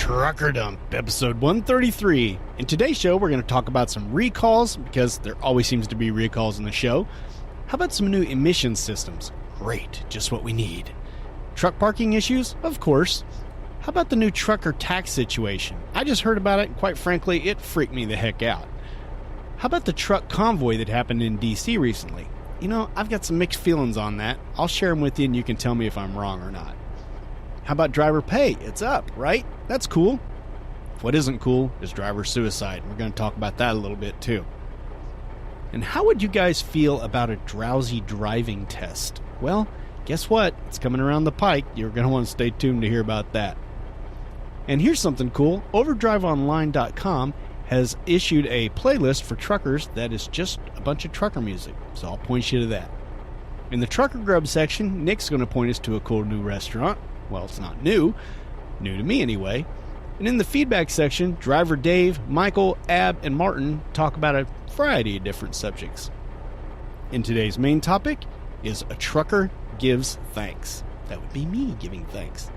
Trucker Dump, episode 133. In today's show, we're going to talk about some recalls, because there always seems to be recalls in the show. How about some new emission systems? Great, just what we need. Truck parking issues? Of course. How about the new trucker tax situation? I just heard about it, and quite frankly, it freaked me the heck out. How about the truck convoy that happened in DC recently? You know, I've got some mixed feelings on that. I'll share them with you, and you can tell me if I'm wrong or not. How about driver pay? It's up, right? That's cool. What isn't cool is driver suicide. We're going to talk about that a little bit too. And how would you guys feel about a Drowsy driving test? Well, guess what? It's coming around the pike. You're going to want to stay tuned to hear about that. And here's something cool. OverdriveOnline.com has issued a playlist for truckers that is just a bunch of trucker music. So I'll point you to that. In the Trucker Grub section, Nick's going to point us to a cool new restaurant. Well, it's not new to me anyway. And in the feedback section, driver Dave, Michael, Ab, and Martin talk about a variety of different subjects. And today's main topic is a trucker gives thanks. That would be me giving thanks.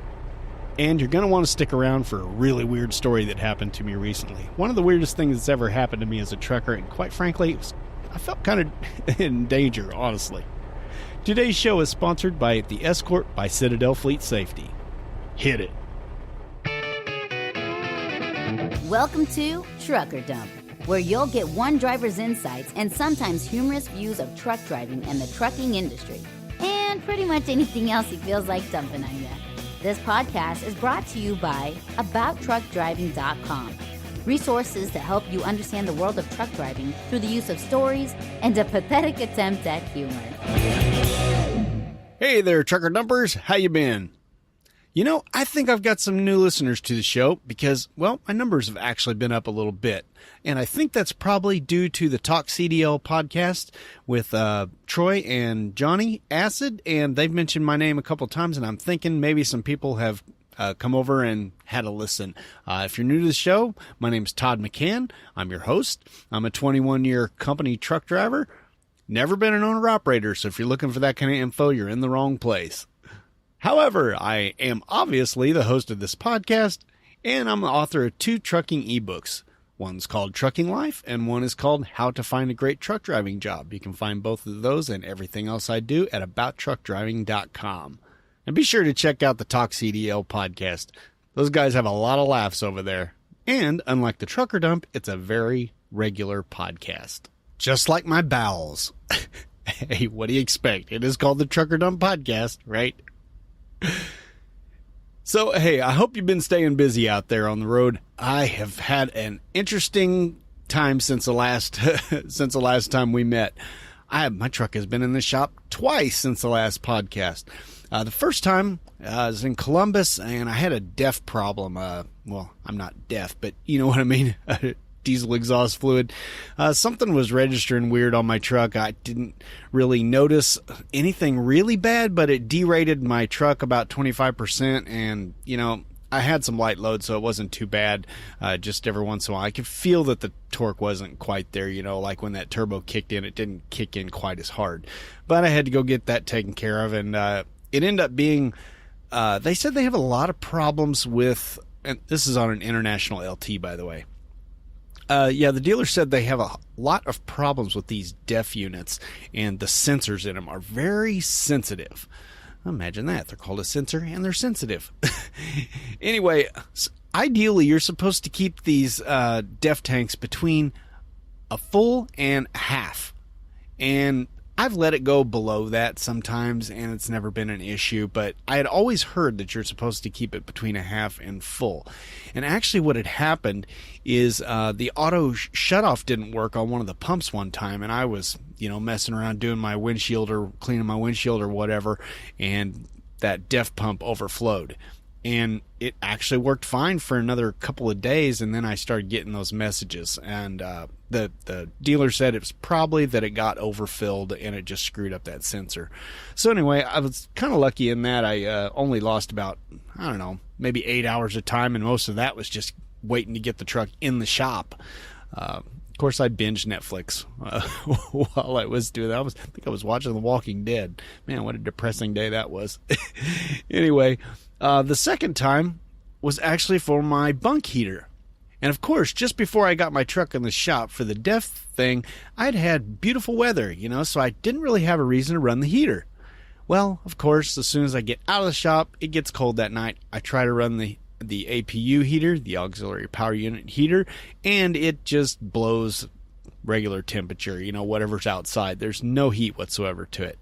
And you're going to want to stick around for a really weird story that happened to me recently. One of the weirdest things that's ever happened to me as a trucker, and quite frankly, I felt kind of in danger, honestly. Today's show is sponsored by the Escort by Citadel Fleet Safety. Hit it. Welcome to Trucker Dump, where you'll get one driver's insights and sometimes humorous views of truck driving and the trucking industry, and pretty much anything else he feels like dumping on you. This podcast is brought to you by AboutTruckDriving.com. Resources to help you understand the world of truck driving through the use of stories and a pathetic attempt at humor. Hey there, trucker dumpers. How you been? You know, I think I've got some new listeners to the show because, well, my numbers have actually been up a little bit. And I think that's probably due to the Talk CDL podcast with Troy and Johnny Acid. And they've mentioned my name a couple times, and I'm thinking maybe some people have come over and had a listen. If you're new to the show, my name's Todd McCann. I'm your host. I'm a 21-year company truck driver. Never been an owner-operator, so if you're looking for that kind of info, you're in the wrong place. However, I am obviously the host of this podcast, and I'm the author of 2 trucking ebooks. One's called Trucking Life, and one is called How to Find a Great Truck Driving Job. You can find both of those and everything else I do at abouttruckdriving.com. And be sure to check out the Talk CDL podcast. Those guys have a lot of laughs over there. And unlike the Trucker Dump, it's a very regular podcast. Just like my bowels. Hey, what do you expect? It is called the Trucker Dump Podcast, right? So, hey, I hope you've been staying busy out there on the road. I have had an interesting time since the last time we met. My truck has been in the shop twice since the last podcast. The first time I was in Columbus, and I had a DEF problem. Well, I'm not deaf, but you know what I mean. Diesel exhaust fluid. Something was registering weird on my truck. I didn't really notice anything really bad, but it derated my truck about 25%. And, you know, I had some light load, so it wasn't too bad. Just every once in a while, I could feel that the torque wasn't quite there. You know, like when that turbo kicked in, it didn't kick in quite as hard. But I had to go get that taken care of. And it ended up being, they said they have a lot of problems with, and this is on an international LT, by the way. The dealer said they have a lot of problems with these DEF units, and the sensors in them are very sensitive. Imagine that. They're called a sensor, and they're sensitive. Anyway, ideally, you're supposed to keep these DEF tanks between a full and a half. And I've let it go below that sometimes, and it's never been an issue, but I had always heard that you're supposed to keep it between a half and full. And actually what had happened is the auto shutoff didn't work on one of the pumps one time, and I was, you know, messing around doing my windshield or cleaning my windshield or whatever, and that DEF pump overflowed. And it actually worked fine for another couple of days, and then I started getting those messages. And the dealer said it was probably that it got overfilled and it just screwed up that sensor. So anyway, I was kind of lucky in that I only lost about, I don't know, maybe 8 hours of time, and most of that was just waiting to get the truck in the shop. Of course, I binged Netflix while I was doing that. I think I was watching The Walking Dead. Man, what a depressing day that was. Anyway, the second time, was actually for my bunk heater. And of course, just before I got my truck in the shop for the DEF thing, I'd had beautiful weather, so I didn't really have a reason to run the heater. Well, of course, as soon as I get out of the shop, it gets cold that night. I try to run the APU heater, the auxiliary power unit heater, and it just blows regular temperature, whatever's outside. There's no heat whatsoever to it.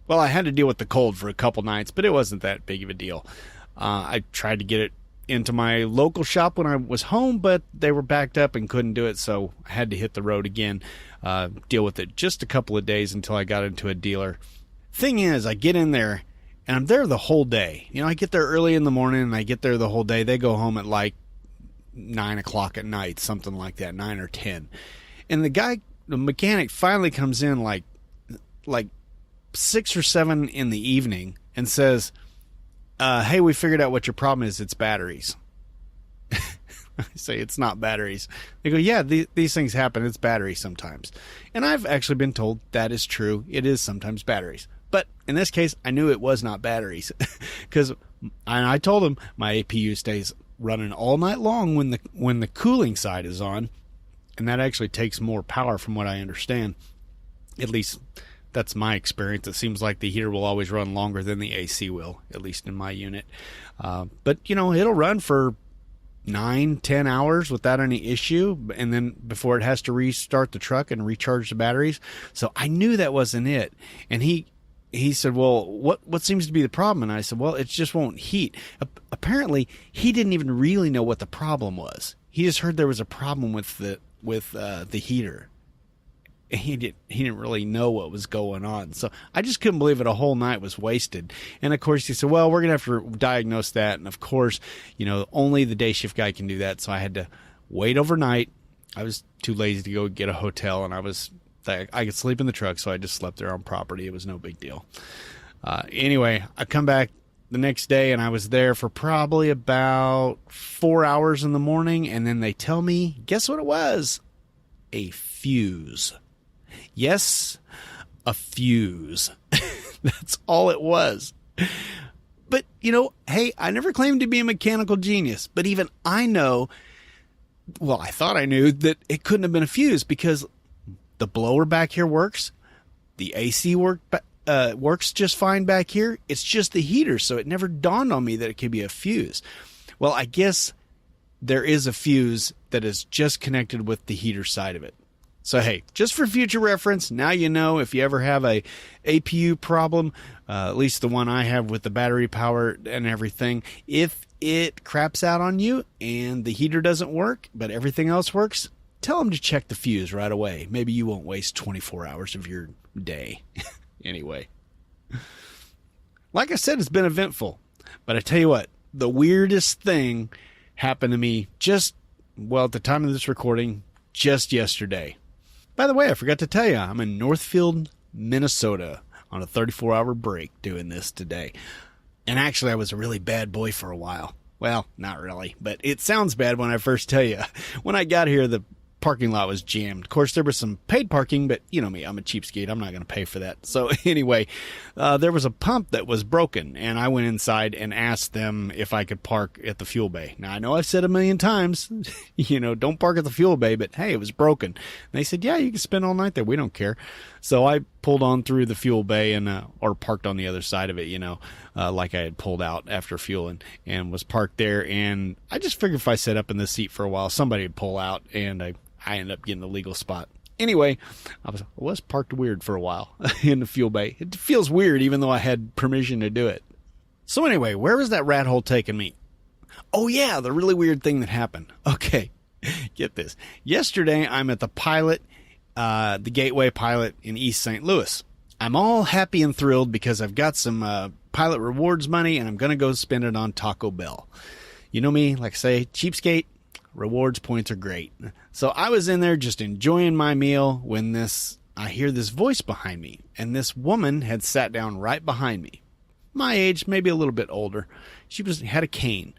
Well, I had to deal with the cold for a couple nights, but it wasn't that big of a deal. I tried to get it into my local shop when I was home, but they were backed up and couldn't do it, so I had to hit the road again, deal with it just a couple of days until I got into a dealer. Thing is, I get in there, and I'm there the whole day. I get there early in the morning, and I get there the whole day. They go home at like 9 o'clock at night, something like that, 9 or 10. And the mechanic finally comes in like 6 or 7 in the evening and says, hey, we figured out what your problem is. It's batteries. I say, it's not batteries. They go, yeah, these things happen. It's batteries sometimes. And I've actually been told that is true. It is sometimes batteries. But in this case, I knew it was not batteries. Because I told him my APU stays running all night long when the cooling side is on. And that actually takes more power from what I understand. At least that's my experience. It seems like the heater will always run longer than the AC will, at least in my unit. But, it'll run for 9-10 hours without any issue, and then before it has to restart the truck and recharge the batteries. So I knew that wasn't it. And he said, well, what seems to be the problem? And I said, well, it just won't heat. Apparently, he didn't even really know what the problem was. He just heard there was a problem with the heater. He didn't really know what was going on. So I just couldn't believe it. A whole night was wasted. And of course he said, well, we're going to have to diagnose that. And of course, only the day shift guy can do that. So I had to wait overnight. I was too lazy to go get a hotel, and I could sleep in the truck. So I just slept there on property. It was no big deal. Anyway, I come back the next day, and I was there for probably about 4 hours in the morning. And then they tell me, guess what it was? A fuse. Yes, a fuse. That's all it was. But, hey, I never claimed to be a mechanical genius. But even I know, well, I thought I knew that it couldn't have been a fuse, because the blower back here works. The AC works just fine back here. It's just the heater, so it never dawned on me that it could be a fuse. Well, I guess there is a fuse that is just connected with the heater side of it. So, hey, just for future reference, now you know if you ever have a APU problem, at least the one I have with the battery power and everything, if it craps out on you and the heater doesn't work, but everything else works, tell them to check the fuse right away. Maybe you won't waste 24 hours of your day. Anyway, like I said, it's been eventful. But I tell you what, the weirdest thing happened to me at the time of this recording, just yesterday. By the way, I forgot to tell you, I'm in Northfield, Minnesota on a 34-hour break doing this today. And actually, I was a really bad boy for a while. Well, not really, but it sounds bad when I first tell you. When I got here, the parking lot was jammed. Of course, there was some paid parking, but you know me, I'm a cheapskate. I'm not going to pay for that. So anyway, there was a pump that was broken, and I went inside and asked them if I could park at the fuel bay. Now, I know I've said a million times, don't park at the fuel bay, but hey, it was broken. And they said, yeah, you can spend all night there. We don't care. So I pulled on through the fuel bay or parked on the other side of it, like I had pulled out after fueling, and was parked there. And I just figured if I sat up in the seat for a while, somebody would pull out, and I ended up getting the legal spot. Anyway, I was parked weird for a while in the fuel bay. It feels weird even though I had permission to do it. So anyway, where was that rat hole taking me? Oh yeah, the really weird thing that happened. Okay, get this. Yesterday, I'm at the Pilot, the Gateway Pilot in East St. Louis. I'm all happy and thrilled because I've got some Pilot rewards money, and I'm going to go spend it on Taco Bell. You know me, like I say, cheapskate. Rewards points are great. So I was in there just enjoying my meal when I hear this voice behind me, and this woman had sat down right behind me. My age, maybe a little bit older. She had a cane,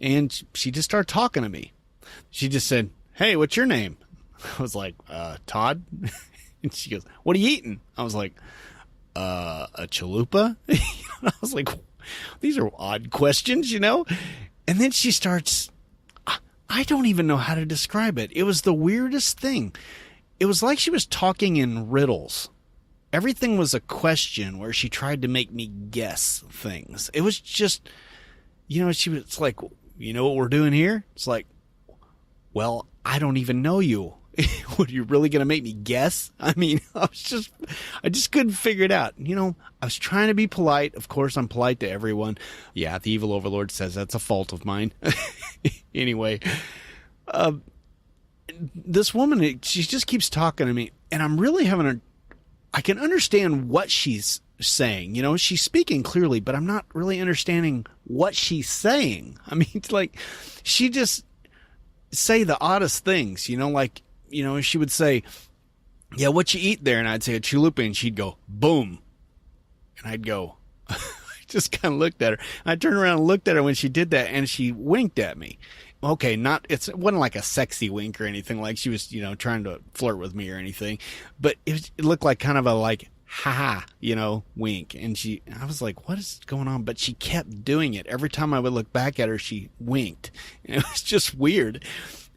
and she just started talking to me. She just said, "Hey, what's your name?" I was like, Todd. And she goes, "What are you eating?" I was like, a chalupa. I was like, these are odd questions, And then she starts, I don't even know how to describe it. It was the weirdest thing. It was like she was talking in riddles. Everything was a question where she tried to make me guess things. It was just, she was like, you know what we're doing here? It's like, well, I don't even know you. What, are you really going to make me guess? I mean, I just couldn't figure it out. I was trying to be polite. Of course, I'm polite to everyone. Yeah, the evil overlord says that's a fault of mine. Anyway, this woman, she just keeps talking to me, and I'm really I can understand what she's saying. She's speaking clearly, but I'm not really understanding what she's saying. I mean, it's like, she just say the oddest things, she would say, yeah, what you eat there? And I'd say a chalupa, and she'd go, boom. And I'd go, I just kind of looked at her. I turned around and looked at her when she did that, and she winked at me. Okay, it wasn't like a sexy wink or anything, like she was, trying to flirt with me or anything, but it looked like kind of a like, ha, wink. And I was like, what is going on? But she kept doing it. Every time I would look back at her, she winked. And it was just weird.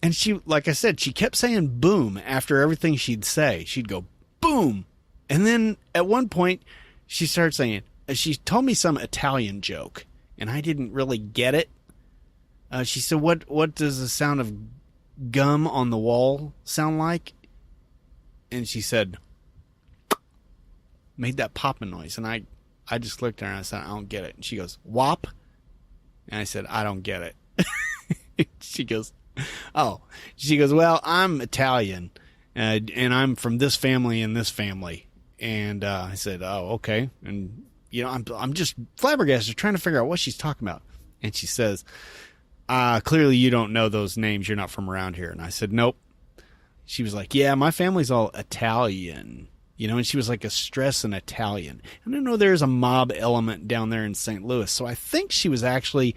And she, like I said, she kept saying boom after everything she'd say. She'd go, boom. And then at one point, she started saying, she told me some Italian joke, and I didn't really get it. She said, what does the sound of gum on the wall sound like? And she said, made that popping noise. And I just looked at her and I said, I don't get it. And she goes, wop? And I said, I don't get it. She goes, oh. She goes, well, I'm Italian, and I'm from this family and this family. And I said, oh, okay. And, I'm just flabbergasted trying to figure out what she's talking about. And she says, clearly you don't know those names. You're not from around here. And I said, nope. She was like, yeah, my family's all Italian, and she was like a stress in Italian. And I know there's a mob element down there in St. Louis. So I think she was actually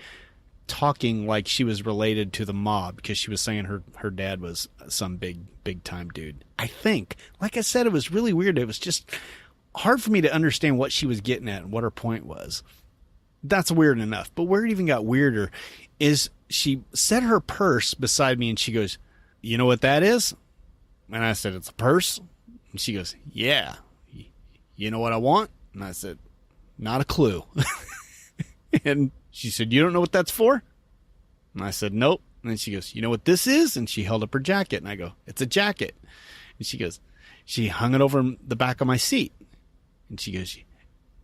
talking like she was related to the mob, because she was saying her dad was some big time dude. I think, like I said, it was really weird. It was just hard for me to understand what she was getting at and what her point was. That's weird enough. But where it even got weirder is she set her purse beside me, and she goes, you know what that is? And I said, it's a purse. And she goes, yeah. You know what I want? And I said, not a clue. And she said, you don't know what that's for? And I said, nope. And then she goes, you know what this is? And she held up her jacket. And I go, it's a jacket. And she goes, she hung it over the back of my seat. And she goes,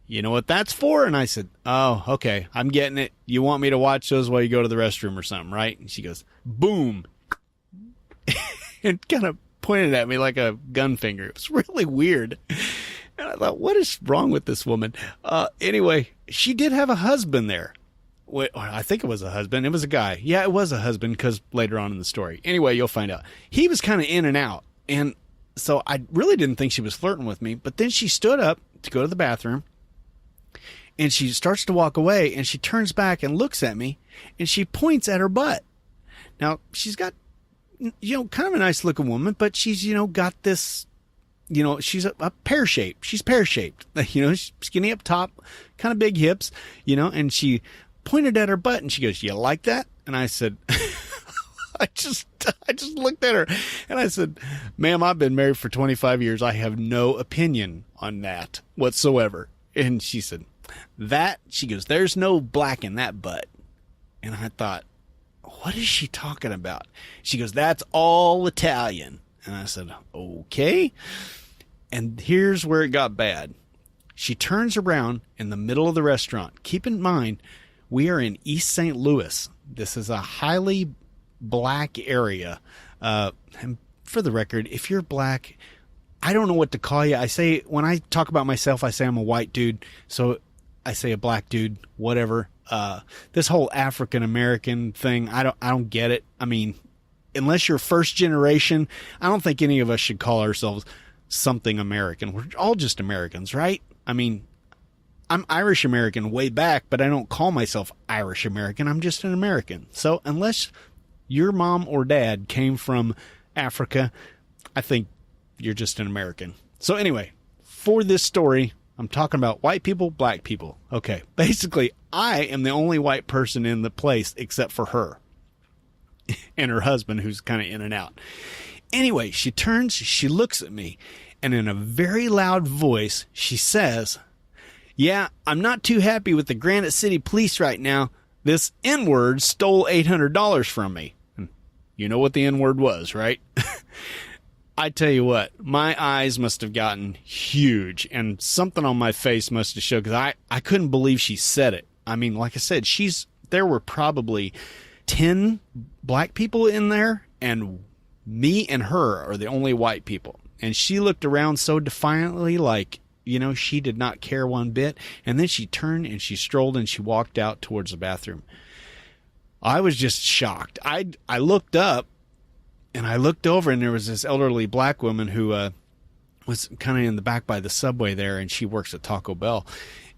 you know what that's for? And I said, oh, okay, I'm getting it. You want me to watch those while you go to the restroom or something, right? And she goes, boom. And kind of pointed at me like a gun finger. It was really weird. And I thought, what is wrong with this woman? Anyway, she did have a husband there. Wait, I think it was a husband. It was a guy. Yeah, it was a husband, because later on in the story. Anyway, you'll find out. He was kind of in and out. And so I really didn't think she was flirting with me. But then she stood up to go to the bathroom. And she starts to walk away. And she turns back and looks at me. And she points at her butt. Now, she's got, kind of a nice looking woman. But she's, got this, she's a pear shape. She's pear shaped. She's skinny up top. Kind of big hips. And she pointed at her butt, and she goes, you like that? And I said, I just looked at her, and I said, ma'am, I've been married for 25 years. I have no opinion on that whatsoever. And she said, she goes, there's no black in that butt. And I thought, what is she talking about? She goes, that's all Italian. And I said, okay. And here's where it got bad. She turns around in the middle of the restaurant. Keep in mind, we are in East St. Louis. This is a highly black area. And for the record, if you're black, I don't know what to call you. When I talk about myself, I say I'm a white dude. So I say a black dude, whatever. This whole African American thing, I don't get it. I mean, unless you're first generation, I don't think any of us should call ourselves something American. We're all just Americans, right? I mean, I'm Irish American way back, but I don't call myself Irish American. I'm just an American. So unless your mom or dad came from Africa, I think you're just an American. So anyway, for this story, I'm talking about white people, black people. Okay. Basically, I am the only white person in the place except for her and her husband, who's kind of in and out. Anyway, she turns, she looks at me, and in a very loud voice, she says, "Yeah, I'm not too happy with the Granite City Police right now. This N-word stole $800 from me." And you know what the N-word was, right? I tell you what, my eyes must have gotten huge, and something on my face must have showed, because I couldn't believe she said it. I mean, like I said, there were probably 10 black people in there, and me and her are the only white people. And she looked around so defiantly, like, you know, she did not care one bit. And then she turned and she strolled and she walked out towards the bathroom. I was just shocked. I looked up and I looked over, and there was this elderly black woman who was kind of in the back by the subway there, and she works at Taco Bell.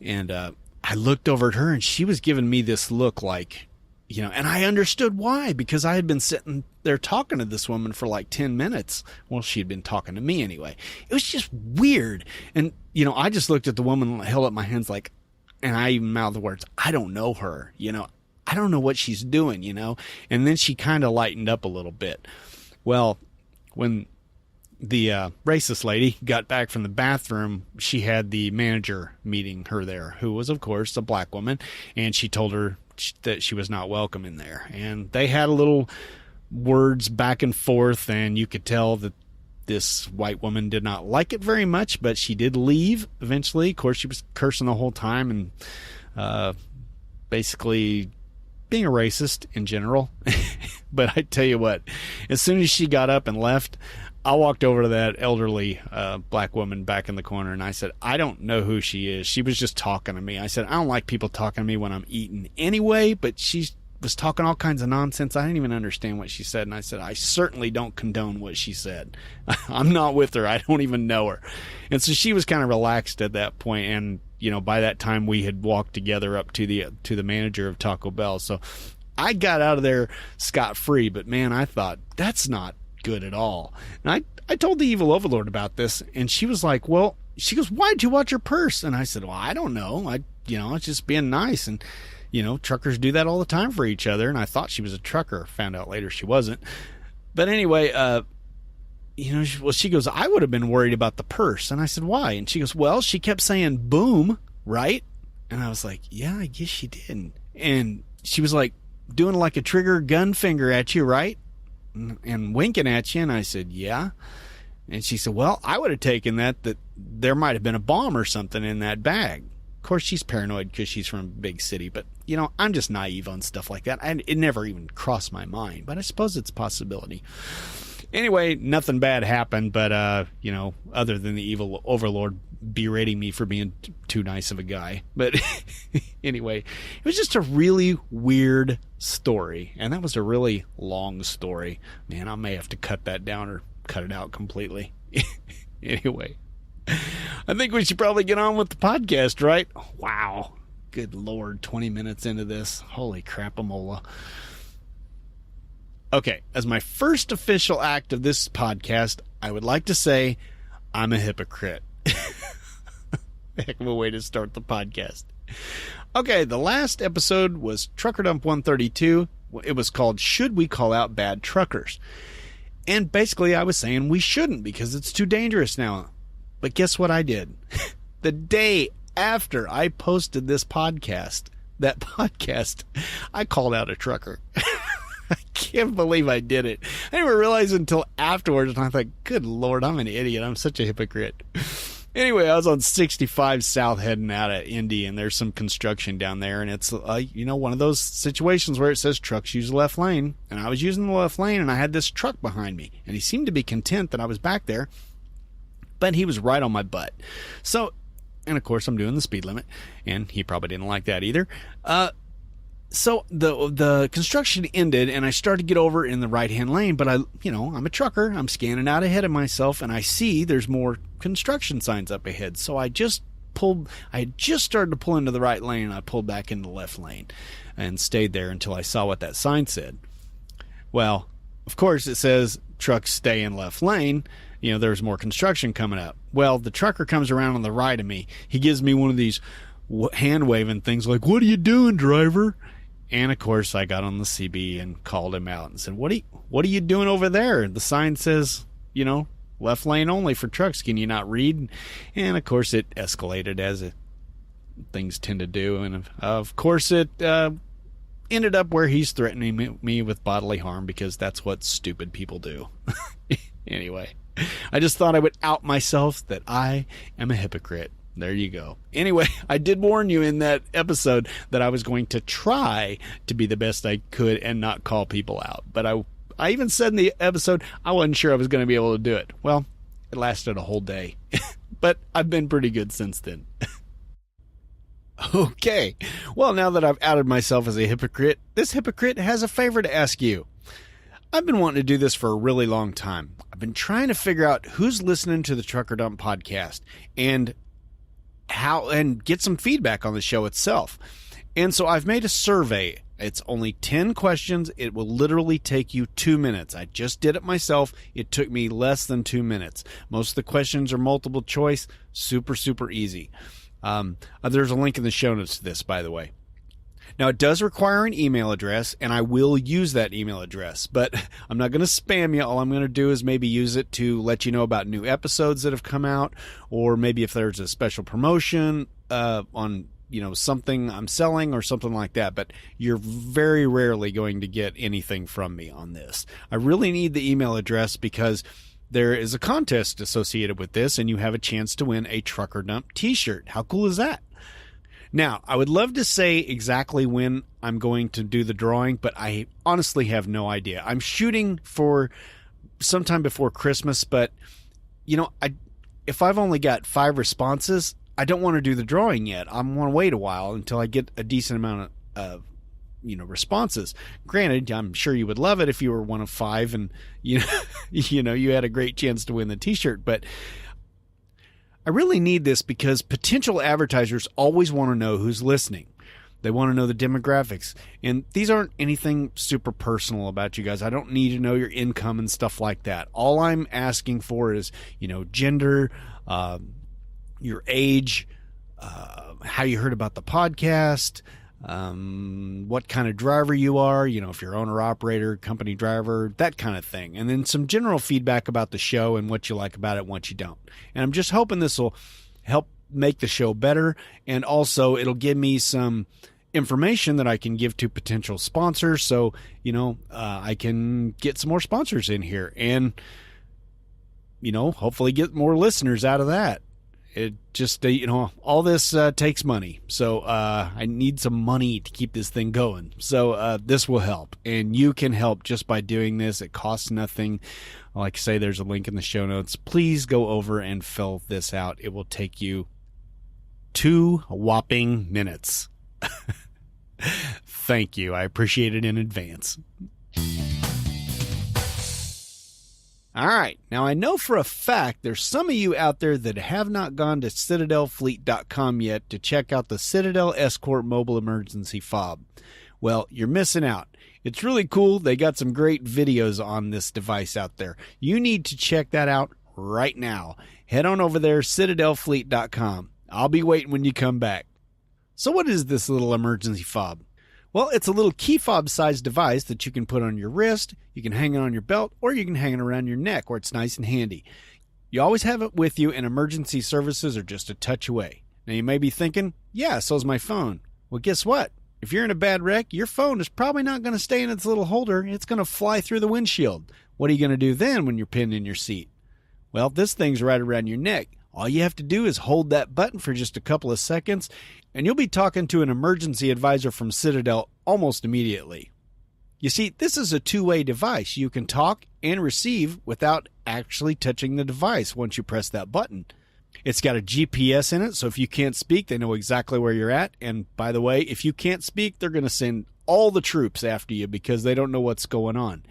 And I looked over at her, and she was giving me this look like, you know, and I understood why, because I had been sitting there talking to this woman for like 10 minutes. Well, she had been talking to me anyway. It was just weird. And, you know, I just looked at the woman, held up my hands like, and I even mouthed the words, "I don't know her, you know, I don't know what she's doing, you know." And then she kind of lightened up a little bit. Well, when the racist lady got back from the bathroom, she had the manager meeting her there, who was, of course, a black woman, and she told her that she was not welcome in there. And they had a little words back and forth, and you could tell that this white woman did not like it very much, but she did leave eventually. Of course, she was cursing the whole time and basically being a racist in general. But I tell you what, as soon as she got up and left, I walked over to that elderly black woman back in the corner, and I said, "I don't know who she is. She was just talking to me." I said, "I don't like people talking to me when I'm eating anyway," but she was talking all kinds of nonsense. I didn't even understand what she said. And I said, "I certainly don't condone what she said. I'm not with her. I don't even know her." And so she was kind of relaxed at that point. And, you know, by that time we had walked together up to the manager of Taco Bell. So I got out of there scot-free, but man, I thought, that's not good at all. And I told the evil overlord about this, and she was like, "Well," she goes, "why'd you watch your purse?" And I said, "Well, I don't know. It's just being nice." And, you know, truckers do that all the time for each other. And I thought she was a trucker. Found out later she wasn't. But anyway, she goes, "I would have been worried about the purse." And I said, "Why?" And she goes, "Well, she kept saying boom, right?" And I was like, "Yeah, I guess she did." And she was like, doing like a trigger gun finger at you, right? And winking at you. And I said, "Yeah." And she said, "Well, I would have taken that there might have been a bomb or something in that bag." Of course, she's paranoid because she's from a big city, but, you know, I'm just naive on stuff like that. And it never even crossed my mind, but I suppose it's a possibility. Anyway, nothing bad happened, but, you know, other than the evil overlord berating me for being too nice of a guy. But anyway, it was just a really weird story, and that was a really long story. Man, I may have to cut that down or cut it out completely. Anyway, I think we should probably get on with the podcast, right? Wow. Good Lord, 20 minutes into this. Holy crapamola. Okay, as my first official act of this podcast, I would like to say I'm a hypocrite. Heck of a way to start the podcast. Okay, the last episode was Trucker Dump 132. It was called Should We Call Out Bad Truckers? And basically I was saying we shouldn't because it's too dangerous now. But guess what I did? The day after I posted this podcast, I called out a trucker. I can't believe I did it. I didn't even realize it until afterwards, and I thought, good Lord, I'm an idiot. I'm such a hypocrite. Anyway, I was on 65 South heading out of Indy, and there's some construction down there, and it's, one of those situations where it says trucks use the left lane, and I was using the left lane, and I had this truck behind me, and he seemed to be content that I was back there, but he was right on my butt. So, and of course, I'm doing the speed limit, and he probably didn't like that either. So the construction ended, and I started to get over in the right-hand lane, but I'm a trucker. I'm scanning out ahead of myself, and I see there's more construction signs up ahead. So I had just started to pull into the right lane, and I pulled back into the left lane and stayed there until I saw what that sign said. Well, of course, it says trucks stay in left lane, there's more construction coming up. Well, the trucker comes around on the right of me. He gives me one of these hand-waving things like, "What are you doing, driver?" And, of course, I got on the CB and called him out and said, What are you doing over there? The sign says, left lane only for trucks. Can you not read? And, of course, it escalated as things tend to do. And, of course, it ended up where he's threatening me with bodily harm because that's what stupid people do. Anyway, I just thought I would out myself that I am a hypocrite. There you go. Anyway, I did warn you in that episode that I was going to try to be the best I could and not call people out. But I even said in the episode I wasn't sure I was going to be able to do it. Well, it lasted a whole day. But I've been pretty good since then. Okay. Well, now that I've outed myself as a hypocrite, this hypocrite has a favor to ask you. I've been wanting to do this for a really long time. I've been trying to figure out who's listening to the Trucker Dump podcast and get some feedback on the show itself. And so I've made a survey. It's only 10 questions. It will literally take you 2 minutes. I just did it myself. It took me less than 2 minutes. Most of the questions are multiple choice. Super, super easy. There's a link in the show notes to this, by the way. Now, it does require an email address, and I will use that email address, but I'm not going to spam you. All I'm going to do is maybe use it to let you know about new episodes that have come out, or maybe if there's a special promotion on something I'm selling or something like that. But you're very rarely going to get anything from me on this. I really need the email address because there is a contest associated with this, and you have a chance to win a Trucker Dump t-shirt. How cool is that? Now, I would love to say exactly when I'm going to do the drawing, but I honestly have no idea. I'm shooting for sometime before Christmas, but, if I've only got 5 responses, I don't want to do the drawing yet. I want to wait a while until I get a decent amount of responses. Granted, I'm sure you would love it if you were one of 5 and, you had a great chance to win the t-shirt, but I really need this because potential advertisers always want to know who's listening. They want to know the demographics. And these aren't anything super personal about you guys. I don't need to know your income and stuff like that. All I'm asking for is, gender, your age, how you heard about the podcast, what kind of driver you are, if you're owner operator, company driver, that kind of thing. And then some general feedback about the show and what you like about it and what you don't. And I'm just hoping this will help make the show better. And also it'll give me some information that I can give to potential sponsors. So, I can get some more sponsors in here and, hopefully get more listeners out of that. It just, all this takes money. So I need some money to keep this thing going. So this will help. And you can help just by doing this. It costs nothing. Like I say, there's a link in the show notes. Please go over and fill this out. It will take you 2 whopping minutes. Thank you. I appreciate it in advance. All right. Now, I know for a fact there's some of you out there that have not gone to citadelfleet.com yet to check out the Citadel Escort mobile emergency fob. Well, you're missing out. It's really cool. They got some great videos on this device out there. You need to check that out right now. Head on over there, citadelfleet.com. I'll be waiting when you come back. So what is this little emergency fob? Well, it's a little key fob-sized device that you can put on your wrist, you can hang it on your belt, or you can hang it around your neck where it's nice and handy. You always have it with you, and emergency services are just a touch away. Now, you may be thinking, yeah, so's my phone. Well, guess what? If you're in a bad wreck, your phone is probably not going to stay in its little holder. It's going to fly through the windshield. What are you going to do then when you're pinned in your seat? Well, this thing's right around your neck. All you have to do is hold that button for just a couple of seconds, and you'll be talking to an emergency advisor from Citadel almost immediately. You see, this is a two-way device. You can talk and receive without actually touching the device once you press that button. It's got a GPS in it, so if you can't speak, they know exactly where you're at. And by the way, if you can't speak, they're going to send all the troops after you because they don't know what's going on.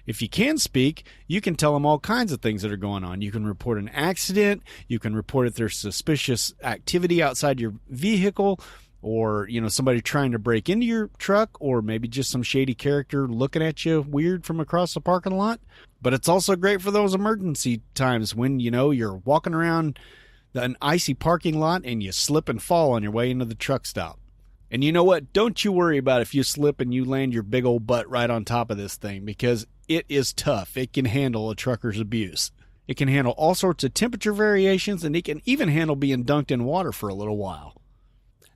If you can speak, you can tell them all kinds of things that are going on. You can report an accident. You can report if there's suspicious activity outside your vehicle. or, somebody trying to break into your truck, or maybe just some shady character looking at you weird from across the parking lot. But it's also great for those emergency times when, you're walking around an icy parking lot and you slip and fall on your way into the truck stop. And you know what? Don't you worry about if you slip and you land your big old butt right on top of this thing, because it is tough. It can handle a trucker's abuse. It can handle all sorts of temperature variations, and it can even handle being dunked in water for a little while.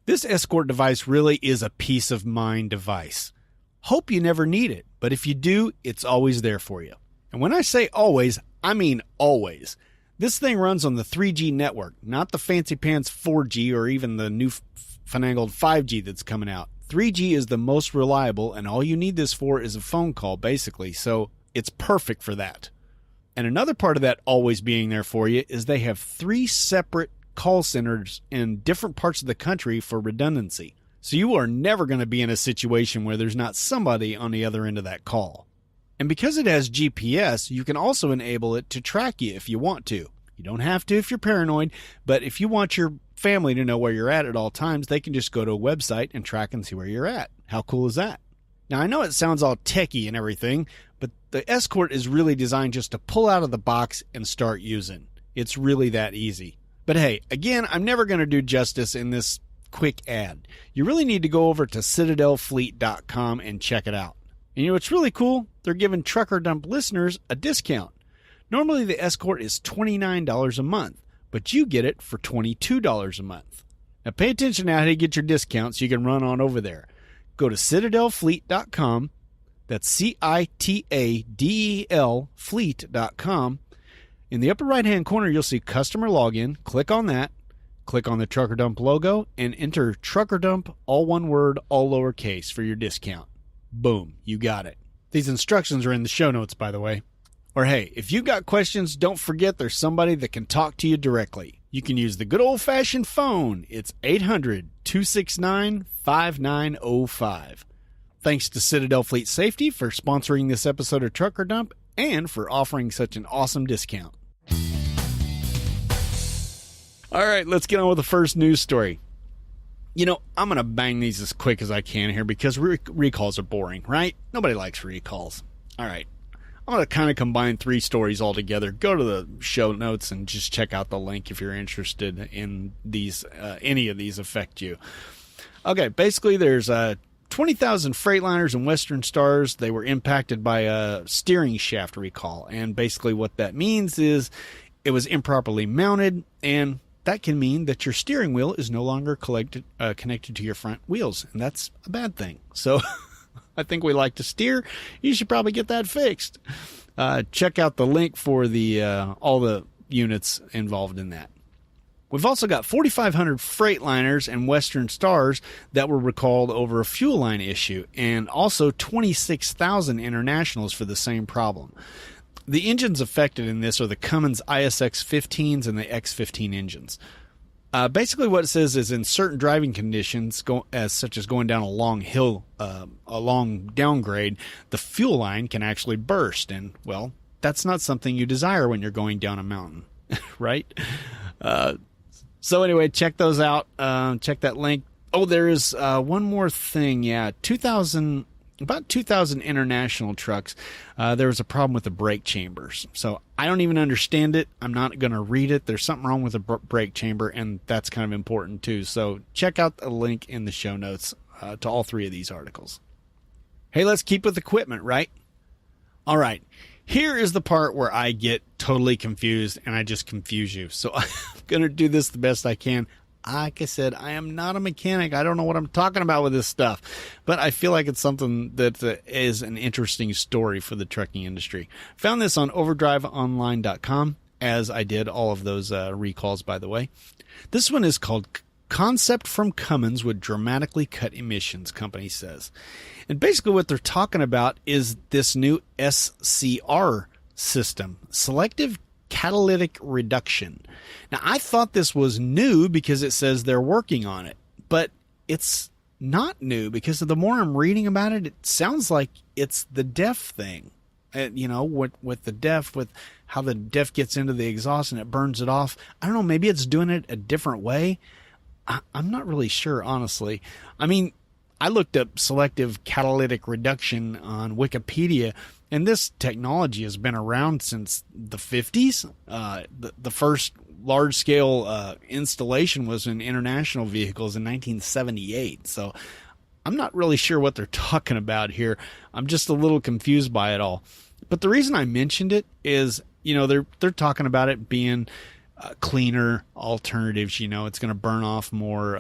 This Escort device really is a peace of mind device. Hope you never need it, but if you do, it's always there for you. And when I say always, I mean always. This thing runs on the 3G network, not the fancy pants 4G or even the new finagled 5G that's coming out. 3G is the most reliable, and all you need this for is a phone call, basically, so it's perfect for that. And another part of that always being there for you is they have 3 separate call centers in different parts of the country for redundancy. So you are never going to be in a situation where there's not somebody on the other end of that call. And because it has GPS, you can also enable it to track you if you want to. You don't have to if you're paranoid, but if you want your family to know where you're at all times, they can just go to a website and track and see where you're at. How cool is that? Now, I know it sounds all techie and everything, but the Escort is really designed just to pull out of the box and start using. It's really that easy. But hey, again, I'm never going to do justice in this quick ad. You really need to go over to citadelfleet.com and check it out. And you know what's really cool? They're giving Trucker Dump listeners a discount. Normally the Escort is $29 a month, but you get it for $22 a month. Now pay attention to how to get your discount so you can run on over there. Go to citadelfleet.com. That's CITADEL fleet.com. In the upper right-hand corner, you'll see Customer Login. Click on that. Click on the Trucker Dump logo and enter Trucker Dump, all one word, all lowercase, for your discount. Boom, you got it. These instructions are in the show notes, by the way. Or hey, if you've got questions, don't forget there's somebody that can talk to you directly. You can use the good old-fashioned phone. It's 800-269-5905. Thanks to Citadel Fleet Safety for sponsoring this episode of Trucker Dump and for offering such an awesome discount. All right, let's get on with the first news story. I'm going to bang these as quick as I can here because recalls are boring, right? Nobody likes recalls. All right. I'm going to kind of combine 3 stories all together. Go to the show notes and just check out the link if you're interested in these, any of these affect you. Okay, basically there's 20,000 Freightliners and Western Stars. They were impacted by a steering shaft recall. And basically what that means is it was improperly mounted, and that can mean that your steering wheel is no longer connected to your front wheels. And that's a bad thing. So I think we like to steer. You should probably get that fixed. Check out the link for the all the units involved in that. We've also got 4,500 Freightliners and Western Stars that were recalled over a fuel line issue, and also 26,000 Internationals for the same problem. The engines affected in this are the Cummins ISX-15s and the X-15 engines. Basically what it says is in certain driving conditions, such as going down a long hill, a long downgrade, the fuel line can actually burst. And, well, that's not something you desire when you're going down a mountain, right? So anyway, check those out. Check that link. Oh, there is one more thing. Yeah, about 2,000 International trucks. There was a problem with the brake chambers. So I don't even understand it. I'm not going to read it. There's something wrong with the brake chamber, and that's kind of important too. So check out the link in the show notes to all 3 of these articles. Hey, let's keep with equipment, right? All right. Here is the part where I get totally confused, and I just confuse you. So I'm going to do this the best I can. Like I said, I am not a mechanic. I don't know what I'm talking about with this stuff. But I feel like it's something that is an interesting story for the trucking industry. Found this on overdriveonline.com, as I did all of those recalls, by the way. This one is called Concept from Cummins Would Dramatically Cut Emissions, company says. And basically what they're talking about is this new SCR system, Selective Catalytic Reduction. Now, I thought this was new because it says they're working on it, but it's not new because the more I'm reading about it, it sounds like it's the DEF thing. With the DEF, with how the DEF gets into the exhaust and it burns it off. I don't know, maybe it's doing it a different way. I'm not really sure, honestly. I mean, I looked up selective catalytic reduction on Wikipedia, and this technology has been around since the 50s. The first large-scale installation was in international vehicles in 1978. So I'm not really sure what they're talking about here. I'm just a little confused by it all. But the reason I mentioned it is, they're talking about it being cleaner alternatives. It's going to burn off more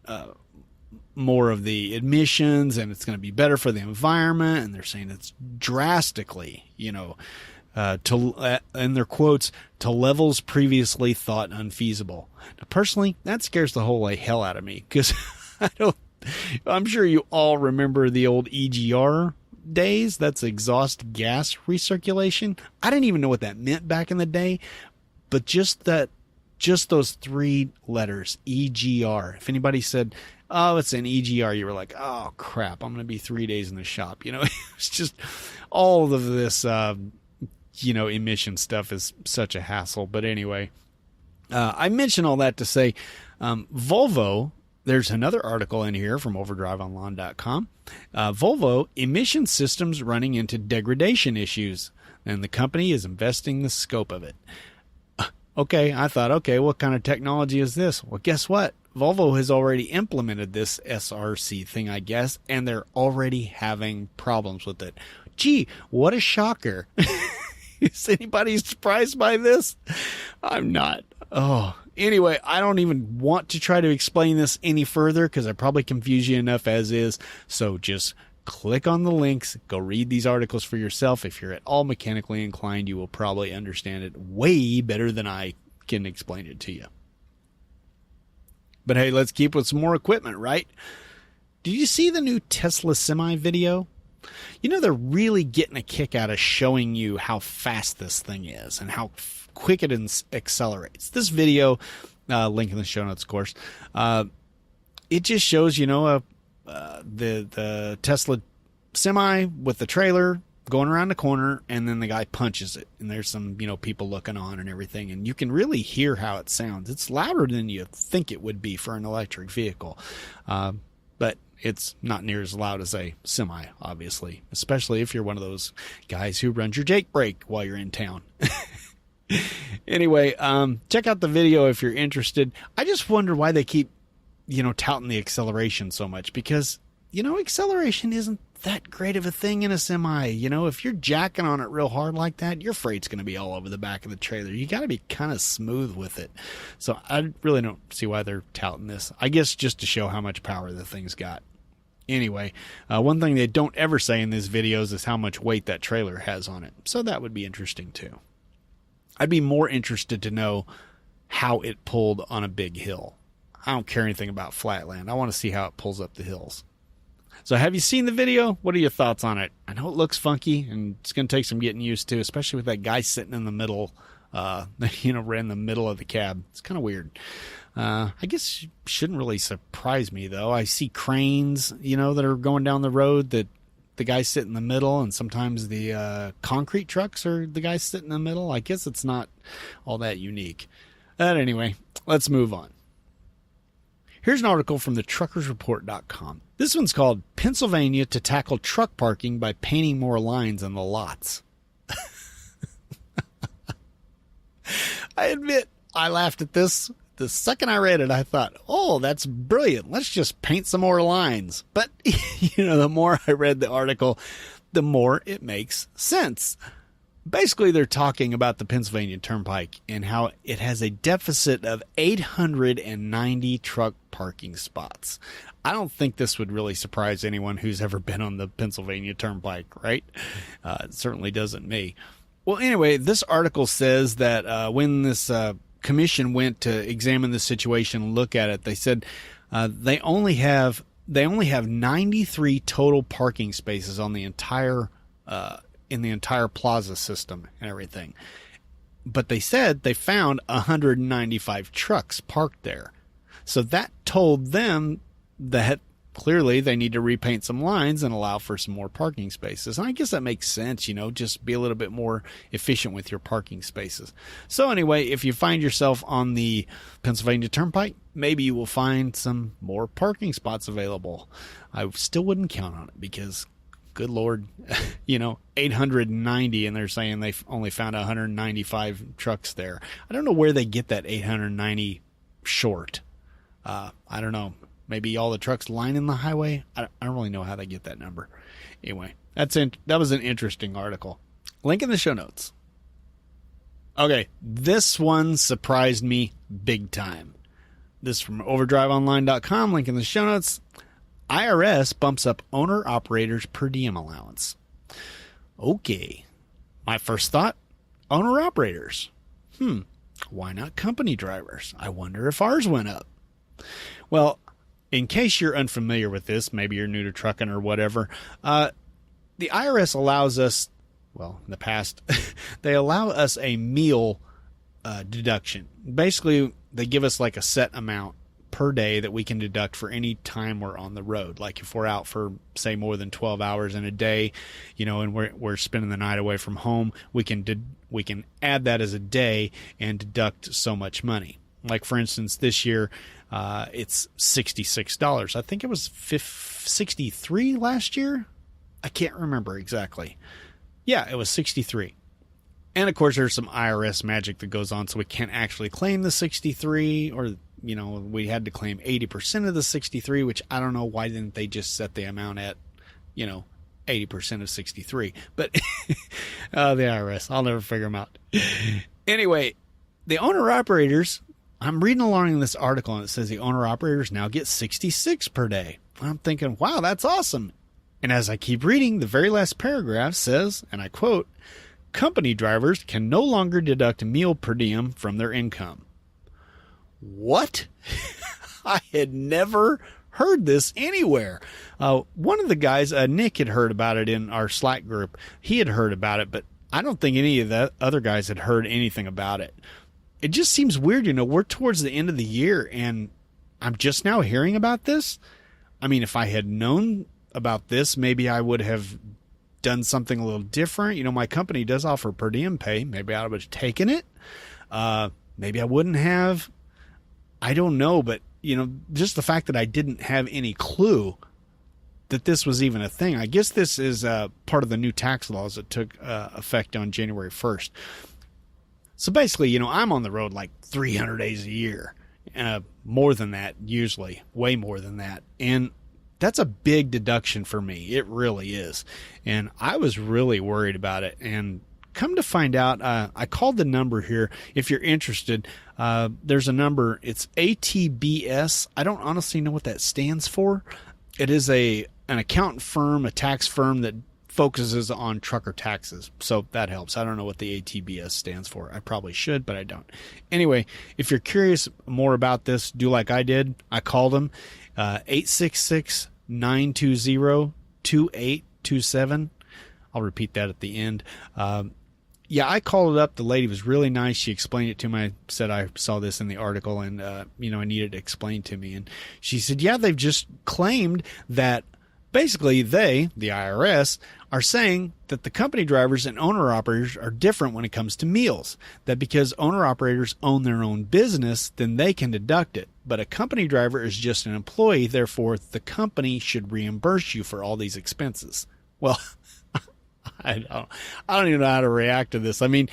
of the emissions, and it's going to be better for the environment. And they're saying it's drastically, in their quotes, to levels previously thought unfeasible. Now, personally, that scares the whole hell out of me, because I'm sure you all remember the old EGR days. That's exhaust gas recirculation. I didn't even know what that meant back in the day, but just those 3 letters, EGR. If anybody said, oh, it's an EGR, you were like, oh crap, I'm going to be 3 days in the shop. It's just all of this, emission stuff is such a hassle. But anyway, I mention all that to say, Volvo, there's another article in here from overdriveonline.com. Volvo emission systems running into degradation issues, and the company is investing the scope of it. Okay, I thought, what kind of technology is this? Well, guess what? Volvo has already implemented this SRC thing, I guess, and they're already having problems with it. Gee, what a shocker. Is anybody surprised by this? I'm not. Oh, anyway, I don't even want to try to explain this any further because I probably confuse you enough as is. So just click on the links, go read these articles for yourself. If you're at all mechanically inclined, you will probably understand it way better than I can explain it to you. But hey, let's keep with some more equipment, right? Did you see the new Tesla Semi video? They're really getting a kick out of showing you how fast this thing is and how quick it accelerates. This video, link in the show notes, of course, it just shows, the Tesla Semi with the trailer going around the corner, and then the guy punches it, and there's some, people looking on and everything, and you can really hear how it sounds. It's louder than you think it would be for an electric vehicle, but it's not near as loud as a Semi, obviously, especially if you're one of those guys who runs your Jake brake while you're in town. Anyway, check out the video if you're interested. I just wonder why they keep, touting the acceleration so much, because, acceleration isn't that great of a thing in a Semi. If you're jacking on it real hard like that, your freight's going to be all over the back of the trailer. You got to be kind of smooth with it. So I really don't see why they're touting this. I guess just to show how much power the thing's got. Anyway, one thing they don't ever say in these videos is how much weight that trailer has on it. So that would be interesting too. I'd be more interested to know how it pulled on a big hill. I don't care anything about flatland. I want to see how it pulls up the hills. So have you seen the video? What are your thoughts on it? I know it looks funky, and it's going to take some getting used to, especially with that guy sitting in the middle, right in the middle of the cab. It's kind of weird. I guess it shouldn't really surprise me, though. I see cranes, that are going down the road that the guys sit in the middle, and sometimes the concrete trucks are the guys sitting in the middle. I guess it's not all that unique. But anyway, let's move on. Here's an article from the truckersreport.com. This one's called Pennsylvania to Tackle Truck Parking by Painting More Lines on the Lots. I admit, I laughed at this. The second I read it, I thought, oh, that's brilliant. Let's just paint some more lines. But, the more I read the article, the more it makes sense. Basically, they're talking about the Pennsylvania Turnpike and how it has a deficit of 890 truck parking spots. I don't think this would really surprise anyone who's ever been on the Pennsylvania Turnpike, right? It certainly doesn't me. Well, anyway, this article says that when this commission went to examine the situation and look at it, they said they only have 93 total parking spaces on the entire in the entire plaza system and everything. But they said they found 195 trucks parked there. So that told them that clearly they need to repaint some lines and allow for some more parking spaces. And I guess that makes sense, just be a little bit more efficient with your parking spaces. So anyway, if you find yourself on the Pennsylvania Turnpike, maybe you will find some more parking spots available. I still wouldn't count on it because, good Lord, 890, and they're saying they've only found 195 trucks there. I don't know where they get that 890 short. I don't know. Maybe all the trucks lining the highway. I don't really know how they get that number. Anyway, that was an interesting article. Link in the show notes. Okay, this one surprised me big time. This is from overdriveonline.com. Link in the show notes. IRS bumps up owner-operators per diem allowance. Okay. My first thought, owner-operators. Why not company drivers? I wonder if ours went up. Well, in case you're unfamiliar with this, maybe you're new to trucking or whatever, the IRS allows us, in the past, they allow us a meal deduction. Basically, they give us like a set amount per day that we can deduct for any time we're on the road. Like if we're out for, say, more than 12 hours in a day, and we're spending the night away from home, we can add that as a day and deduct so much money. Like, for instance, this year, it's $66. I think it was $63 last year. I can't remember exactly. Yeah, it was $63. And of course, there's some IRS magic that goes on, so we can't actually claim the $63, or we had to claim 80% of the $63, which I don't know why didn't they just set the amount at 80% of $63. But the IRS, I'll never figure them out. Anyway, the owner operators. I'm reading along in this article, and it says the owner-operators now get $66 per day. I'm thinking, wow, that's awesome. And as I keep reading, the very last paragraph says, and I quote, company drivers can no longer deduct a meal per diem from their income. What? I had never heard this anywhere. One of the guys, Nick, had heard about it in our Slack group. He had heard about it, but I don't think any of the other guys had heard anything about it. It just seems weird, we're towards the end of the year and I'm just now hearing about this. I mean, if I had known about this, maybe I would have done something a little different. My company does offer per diem pay. Maybe I would have taken it. Maybe I wouldn't have. I don't know, but just the fact that I didn't have any clue that this was even a thing. I guess this is part of the new tax laws that took effect on January 1st. So basically, I'm on the road like 300 days a year, more than that, usually, way more than that. And that's a big deduction for me. It really is. And I was really worried about it. And come to find out, I called the number here. If you're interested, there's a number. It's ATBS. I don't honestly know what that stands for. It is an accountant firm, a tax firm that focuses on trucker taxes. So that helps. I don't know what the ATBS stands for. I probably should, but I don't. Anyway, if you're curious more about this, do like I did. I called them, 866-920-2827. I'll repeat that at the end. I called it up. The lady was really nice. She explained it to me. I said I saw this in the article and, I needed it explained to me. And she said, yeah, they've just claimed that basically they, the IRS, are saying that the company drivers and owner-operators are different when it comes to meals. That because owner-operators own their own business, then they can deduct it. But a company driver is just an employee, therefore the company should reimburse you for all these expenses. Well, I don't even know how to react to this. I mean,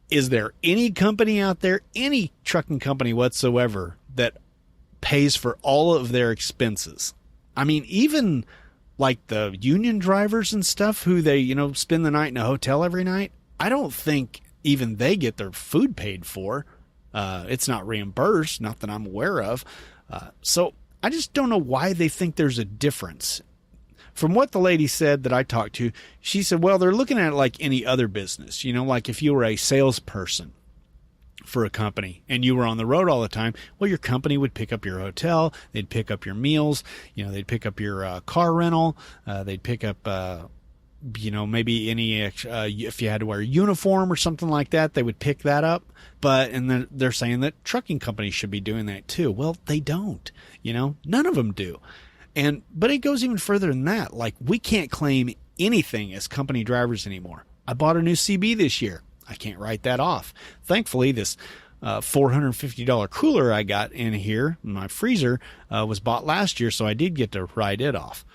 is there any company out there, any trucking company whatsoever, that pays for all of their expenses? I mean, even like the union drivers and stuff who they, spend the night in a hotel every night, I don't think even they get their food paid for. It's not reimbursed, not that I'm aware of. So I just don't know why they think there's a difference. From what the lady said that I talked to, she said, well, they're looking at it like any other business. Like if you were a salesperson for a company and you were on the road all the time, well, your company would pick up your hotel, they'd pick up your meals, they'd pick up your car rental, they'd pick up, maybe any, if you had to wear a uniform or something like that, they would pick that up. And they're saying that trucking companies should be doing that too. Well, they don't, none of them do. But it goes even further than that. Like, we can't claim anything as company drivers anymore. I bought a new CB this year. I can't write that off. Thankfully, this $450 cooler I got in here, my freezer, was bought last year, so I did get to write it off.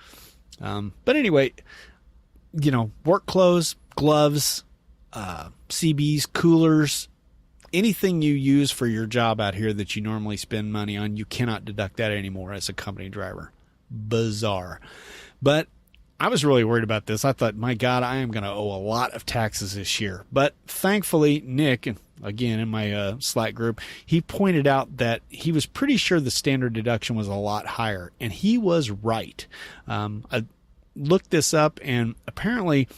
But anyway, work clothes, gloves, CBs, coolers, anything you use for your job out here that you normally spend money on, you cannot deduct that anymore as a company driver. Bizarre. But I was really worried about this. I thought, my God, I am going to owe a lot of taxes this year. But thankfully, Nick, again in my Slack group, he pointed out that he was pretty sure the standard deduction was a lot higher. And he was right. I looked this up, and apparently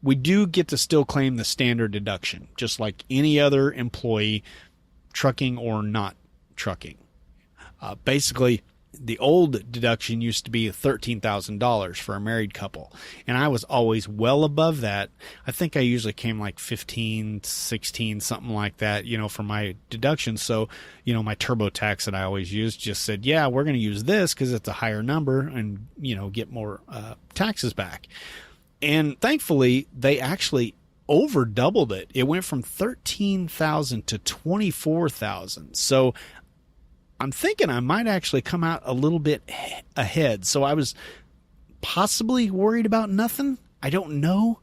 we do get to still claim the standard deduction, just like any other employee, trucking or not trucking. Basically, the old deduction used to be $13,000 for a married couple, and I was always well above that. I think I usually came like 15, 16, something like that, for my deduction. So, my TurboTax that I always used just said, yeah, we're going to use this because it's a higher number and, get more taxes back. And thankfully, they actually over doubled it. It went from $13,000 to $24,000. So I'm thinking I might actually come out a little bit ahead. So I was possibly worried about nothing. I don't know.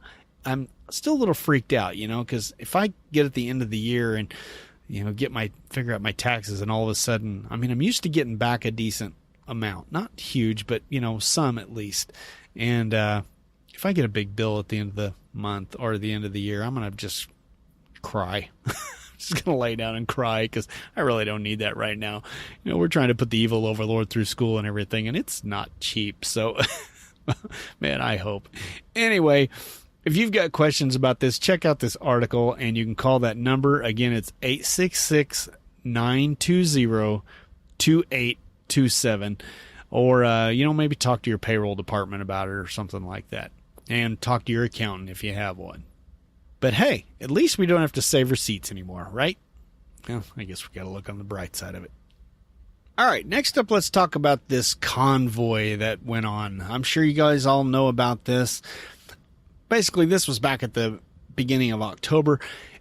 I'm still a little freaked out, because if I get at the end of the year and, figure out my taxes, and all of a sudden, I'm used to getting back a decent amount, not huge, but, some at least. And, if I get a big bill at the end of the month or the end of the year, I'm going to just cry. Just going to lay down and cry because I really don't need that right now. We're trying to put the evil overlord through school and everything, and it's not cheap. So, man, I hope. Anyway, if you've got questions about this, check out this article, and you can call that number. Again, it's 866-920-2827. Or, maybe talk to your payroll department about it or something like that. And talk to your accountant if you have one. But hey, at least we don't have to save receipts anymore, right? Well, I guess we got to look on the bright side of it. All right, next up, let's talk about this convoy that went on. I'm sure you guys all know about this. Basically, this was back at the beginning of October,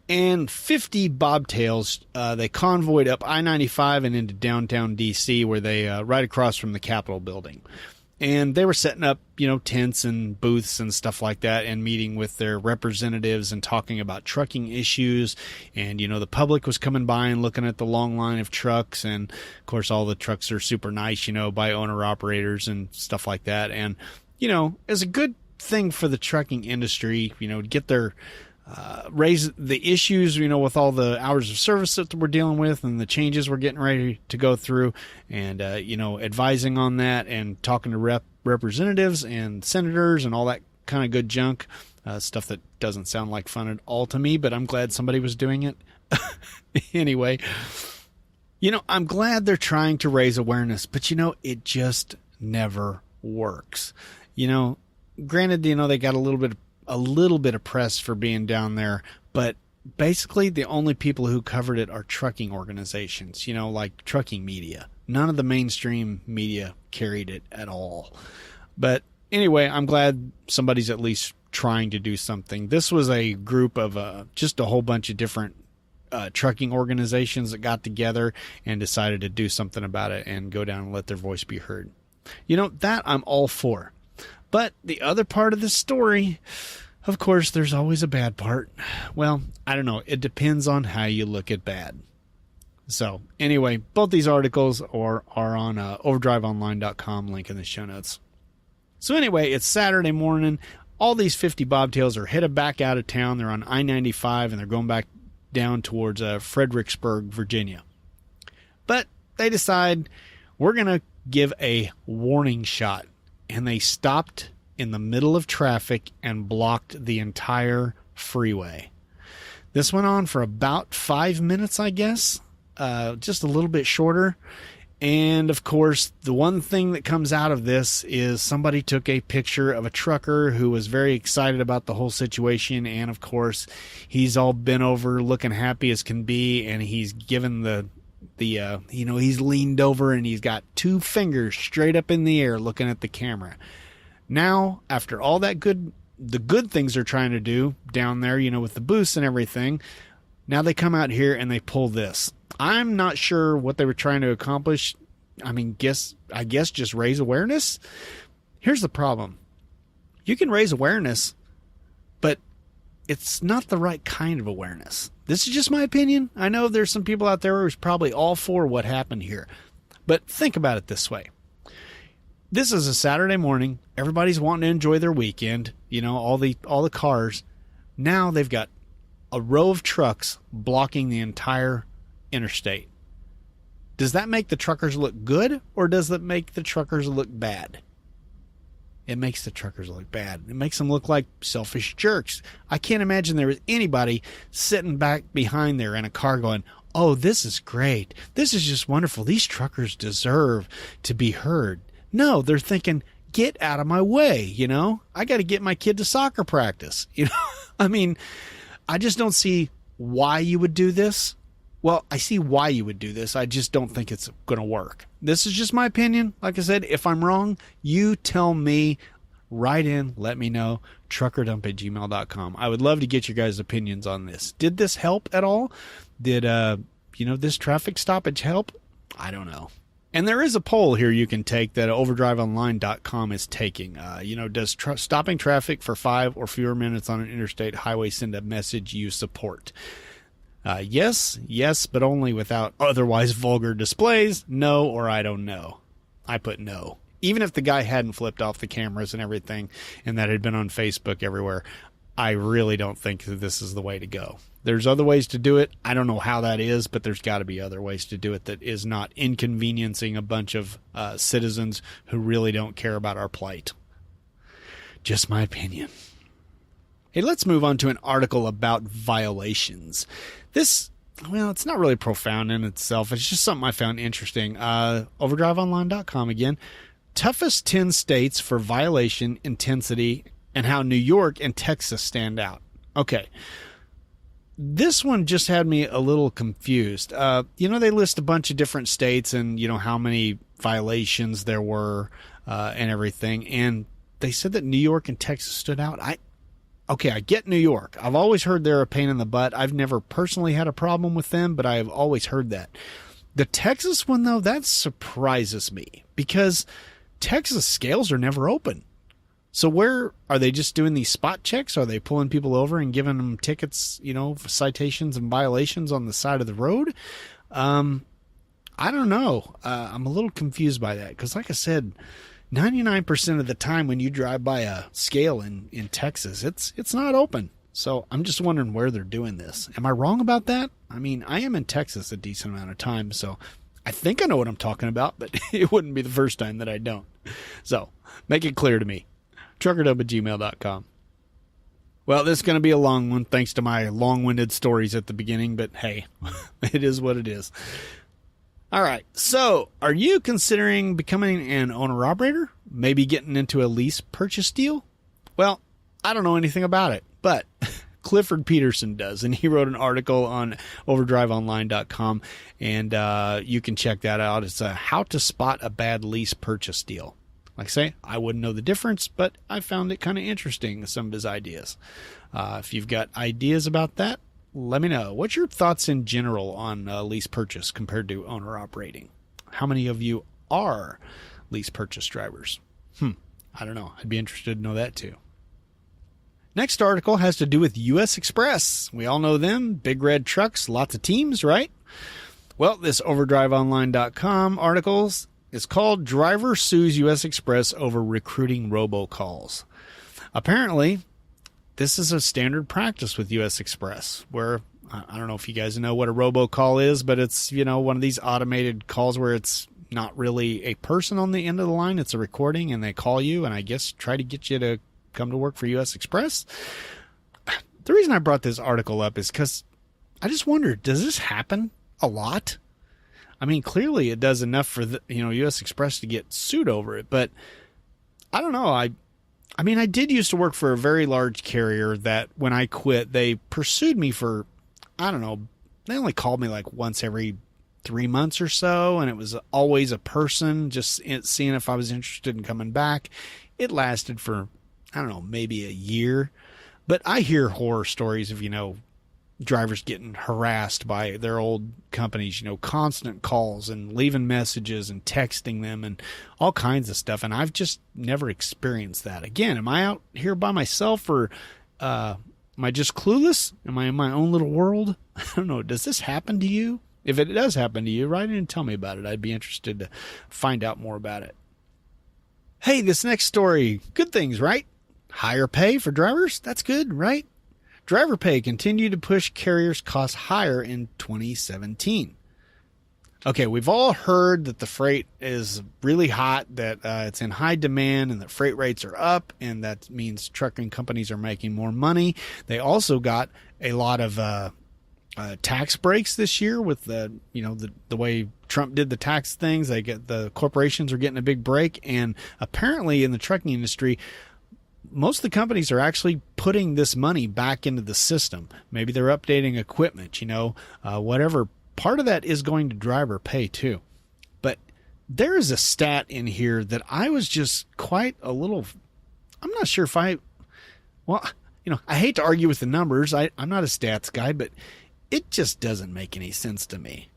and 50 bobtails, they convoyed up I-95 and into downtown D.C., where they right across from the Capitol building. And they were setting up, tents and booths and stuff like that, and meeting with their representatives and talking about trucking issues. And, the public was coming by and looking at the long line of trucks. And, of course, all the trucks are super nice, by owner-operators and stuff like that. And, it's a good thing for the trucking industry, to get their raise the issues, with all the hours of service that we're dealing with and the changes we're getting ready to go through, and, advising on that and talking to representatives and senators and all that kind of good junk, stuff that doesn't sound like fun at all to me, but I'm glad somebody was doing it. Anyway, I'm glad they're trying to raise awareness, but, it just never works. Granted, they got a little bit of press for being down there, but basically the only people who covered it are trucking organizations, like trucking media. None of the mainstream media carried it at all. But anyway, I'm glad somebody's at least trying to do something. This was a group of just a whole bunch of different trucking organizations that got together and decided to do something about it and go down and let their voice be heard. That I'm all for. But the other part of the story, of course, there's always a bad part. Well, I don't know. It depends on how you look at bad. So anyway, both these articles are on overdriveonline.com, link in the show notes. So anyway, it's Saturday morning. All these 50 bobtails are headed back out of town. They're on I-95, and they're going back down towards Fredericksburg, Virginia. But they decide, we're going to give a warning shot. And they stopped in the middle of traffic and blocked the entire freeway. This went on for about 5 minutes, I guess, just a little bit shorter. And, of course, the one thing that comes out of this is somebody took a picture of a trucker who was very excited about the whole situation. And, of course, he's all bent over looking happy as can be, and he's given the He's leaned over and he's got two fingers straight up in the air looking at the camera. Now, after all the good things they're trying to do down there, with the boosts and everything, now they come out here and they pull this. I'm not sure what they were trying to accomplish. I guess just raise awareness. Here's the problem. You can raise awareness, but it's not the right kind of awareness. This is just my opinion. I know there's some people out there who's probably all for what happened here. But think about it this way. This is a Saturday morning. Everybody's wanting to enjoy their weekend. All the cars. Now they've got a row of trucks blocking the entire interstate. Does that make the truckers look good, or does it make the truckers look bad? It makes the truckers look bad. It makes them look like selfish jerks. I can't imagine there was anybody sitting back behind there in a car going, oh, this is great. This is just wonderful. These truckers deserve to be heard. No, they're thinking, get out of my way, I got to get my kid to soccer practice. I just don't see why you would do this. Well, I see why you would do this. I just don't think it's going to work. This is just my opinion. Like I said, if I'm wrong, you tell me. Write in, let me know, truckerdump@gmail.com. I would love to get your guys' opinions on this. Did this help at all? Did, this traffic stoppage help? I don't know. And there is a poll here you can take that overdriveonline.com is taking. Does stopping traffic for 5 or fewer minutes on an interstate highway send a message you support? Yes, but only without otherwise vulgar displays. No, or I don't know. I put no. Even if the guy hadn't flipped off the cameras and everything and that had been on Facebook everywhere, I really don't think that this is the way to go. There's other ways to do it. I don't know how that is, but there's got to be other ways to do it that is not inconveniencing a bunch of citizens who really don't care about our plight. Just my opinion. Hey, let's move on to an article about violations. This, it's not really profound in itself. It's just something I found interesting. Overdriveonline.com again. Toughest 10 states for violation intensity and how New York and Texas stand out. Okay. This one just had me a little confused. They list a bunch of different states and, how many violations there were and everything. And they said that New York and Texas stood out. I get New York. I've always heard they're a pain in the butt. I've never personally had a problem with them, but I have always heard that. The Texas one, though, that surprises me because Texas scales are never open. So where are they just doing these spot checks? Are they pulling people over and giving them tickets, citations and violations on the side of the road? I don't know. I'm a little confused by that because, like I said, 99% of the time when you drive by a scale in Texas, it's not open. So I'm just wondering where they're doing this. Am I wrong about that? I am in Texas a decent amount of time, so I think I know what I'm talking about, but it wouldn't be the first time that I don't. So make it clear to me. truckerdump@gmail.com. Well, this is going to be a long one thanks to my long-winded stories at the beginning, but hey, it is what it is. All right, so are you considering becoming an owner-operator? Maybe getting into a lease purchase deal? Well, I don't know anything about it, but Clifford Peterson does, and he wrote an article on overdriveonline.com, and you can check that out. It's how to spot a bad lease purchase deal. Like I say, I wouldn't know the difference, but I found it kind of interesting, some of his ideas. If you've got ideas about that, let me know. What's your thoughts in general on lease purchase compared to owner operating? How many of you are lease purchase drivers? I don't know. I'd be interested to know that too. Next article has to do with U.S. Express. We all know them. Big red trucks, lots of teams, right? Well, this overdriveonline.com articles is called Driver Sues U.S. Express Over Recruiting Robocalls. Apparently, this is a standard practice with U.S. Express where, I don't know if you guys know what a robocall is, but it's, one of these automated calls where it's not really a person on the end of the line. It's a recording and they call you and I guess try to get you to come to work for U.S. Express. The reason I brought this article up is because I just wondered, does this happen a lot? Clearly it does enough for U.S. Express to get sued over it, but I don't know. I did used to work for a very large carrier that when I quit, they pursued me for, I don't know, they only called me like once every 3 months or so, and it was always a person, just seeing if I was interested in coming back. It lasted for, I don't know, maybe a year. But I hear horror stories of, drivers getting harassed by their old companies, constant calls and leaving messages and texting them and all kinds of stuff. And I've just never experienced that. Again, am I out here by myself, or am I just clueless? Am I in my own little world? I don't know. Does this happen to you? If it does happen to you, write in and tell me about it. I'd be interested to find out more about it. Hey, this next story, good things, right? Higher pay for drivers? That's good, right? Driver pay continued to push carriers' costs higher in 2017. Okay, we've all heard that the freight is really hot, that it's in high demand, and that freight rates are up, and that means trucking companies are making more money. They also got a lot of tax breaks this year with the way Trump did the tax things. The corporations are getting a big break, and apparently in the trucking industry, most of the companies are actually putting this money back into the system. Maybe they're updating equipment, whatever. Part of that is going to driver pay too. But there is a stat in here that I was just quite a little, I'm not sure if I hate to argue with the numbers. I'm not a stats guy, but it just doesn't make any sense to me.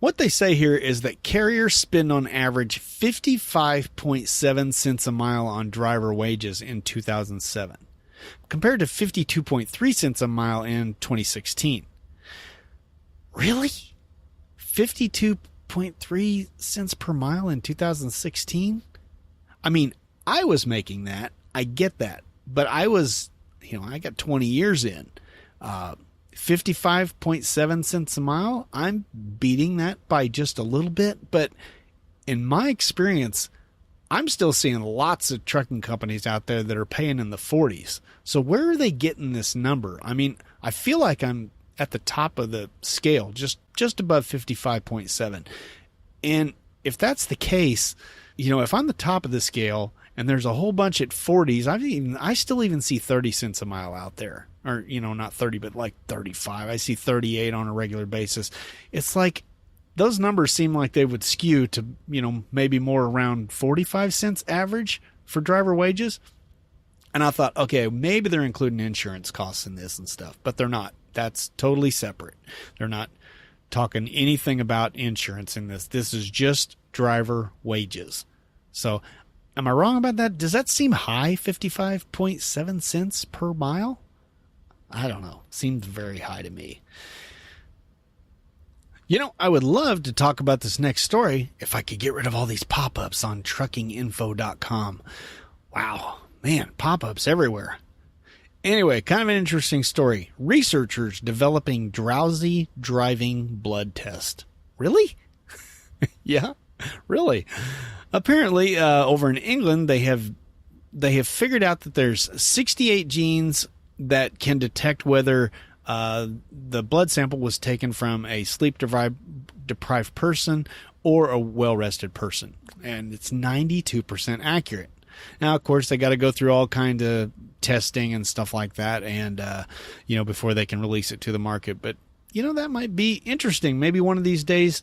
What they say here is that carriers spend on average 55.7 cents a mile on driver wages in 2007, compared to 52.3 cents a mile in 2016. Really? 52.3 cents per mile in 2016? I mean, I was making that. I get that. But I was, I got 20 years in. 55.7 cents a mile, I'm beating that by just a little bit, but in my experience, I'm still seeing lots of trucking companies out there that are paying in the 40s. So where are they getting this number? I mean, I feel like I'm at the top of the scale, just above 55.7. And if that's the case, if I'm the top of the scale and there's a whole bunch at 40s, I still even see 30 cents a mile out there. Or, not 30, but like 35. I see 38 on a regular basis. It's like those numbers seem like they would skew to, maybe more around 45 cents average for driver wages. And I thought, okay, maybe they're including insurance costs in this and stuff, but they're not. That's totally separate. They're not talking anything about insurance in this. This is just driver wages. So am I wrong about that? Does that seem high, 55.7 cents per mile? I don't know. Seems very high to me. I would love to talk about this next story if I could get rid of all these pop-ups on truckinginfo.com. Wow, man, pop-ups everywhere. Anyway, kind of an interesting story. Researchers developing Drowsy driving blood test. Really? Yeah, really. Apparently, over in England, they have figured out that there's 68 genes that can detect whether the blood sample was taken from a sleep-deprived person or a well-rested person. And it's 92% accurate. Now, of course, they got to go through all kind of testing and stuff like that, and before they can release it to the market. But that might be interesting. Maybe one of these days,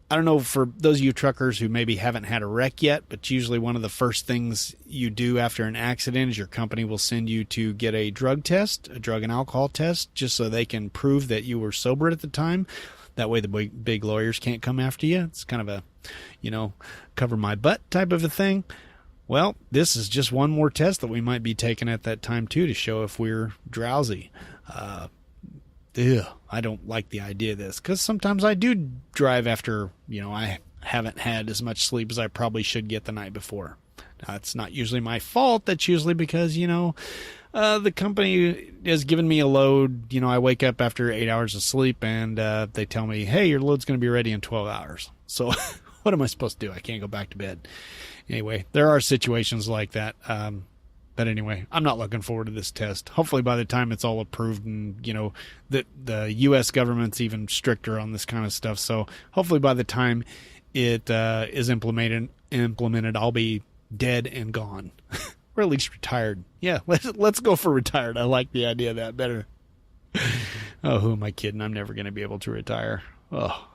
I don't know, for those of you truckers who maybe haven't had a wreck yet, but usually one of the first things you do after an accident is your company will send you to get a drug test, a drug and alcohol test, just so they can prove that you were sober at the time. That way the big lawyers can't come after you. It's kind of a, cover my butt type of a thing. Well, this is just one more test that we might be taking at that time too, to show if we're drowsy. I don't like the idea of this, because sometimes I do drive after, I haven't had as much sleep as I probably should get the night before. Now, it's not usually my fault. That's usually because, the company has given me a load. I wake up after 8 hours of sleep and they tell me, hey, your load's going to be ready in 12 hours. So what am I supposed to do? I can't go back to bed. Anyway, there are situations like that. But anyway, I'm not looking forward to this test. Hopefully by the time it's all approved and, that the U.S. government's even stricter on this kind of stuff. So hopefully by the time it is implemented, I'll be dead and gone. Or at least retired. Yeah, let's go for retired. I like the idea of that better. Oh, who am I kidding? I'm never going to be able to retire. Oh.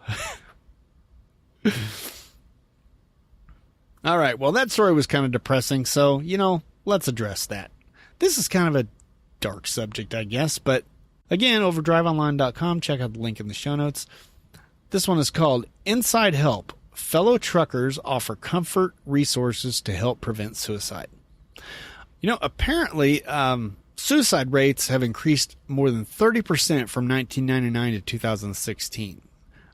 All right. Well, that story was kind of depressing. So, let's address that. This is kind of a dark subject, I guess. But again, overdriveonline.com. Check out the link in the show notes. This one is called Inside Help. Fellow truckers offer comfort resources to help prevent suicide. Apparently, suicide rates have increased more than 30% from 1999 to 2016.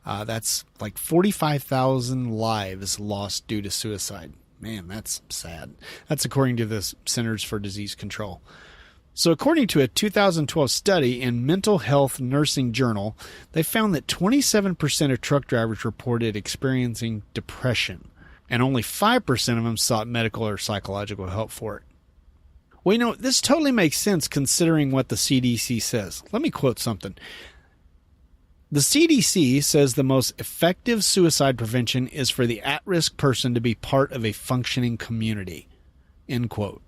That's like 45,000 lives lost due to suicide. Man, that's sad. That's according to the Centers for Disease Control. So according to a 2012 study in Mental Health Nursing Journal, they found that 27% of truck drivers reported experiencing depression, and only 5% of them sought medical or psychological help for it. Well, this totally makes sense considering what the CDC says. Let me quote something. The CDC says the most effective suicide prevention is for the at-risk person to be part of a functioning community. End quote.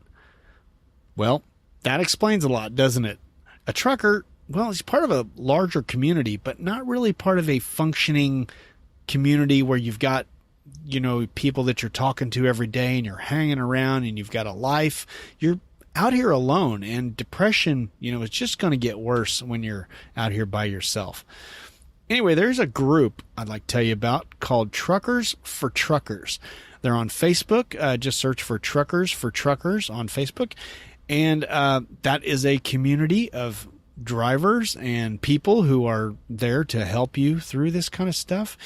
Well, that explains a lot, doesn't it? A trucker, he's part of a larger community, but not really part of a functioning community where you've got, people that you're talking to every day and you're hanging around and you've got a life. You're out here alone, and depression, it's just going to get worse when you're out here by yourself. Anyway, there's a group I'd like to tell you about called Truckers for Truckers. They're on Facebook. Just search for Truckers for Truckers on Facebook. And that is a community of drivers and people who are there to help you through this kind of stuff.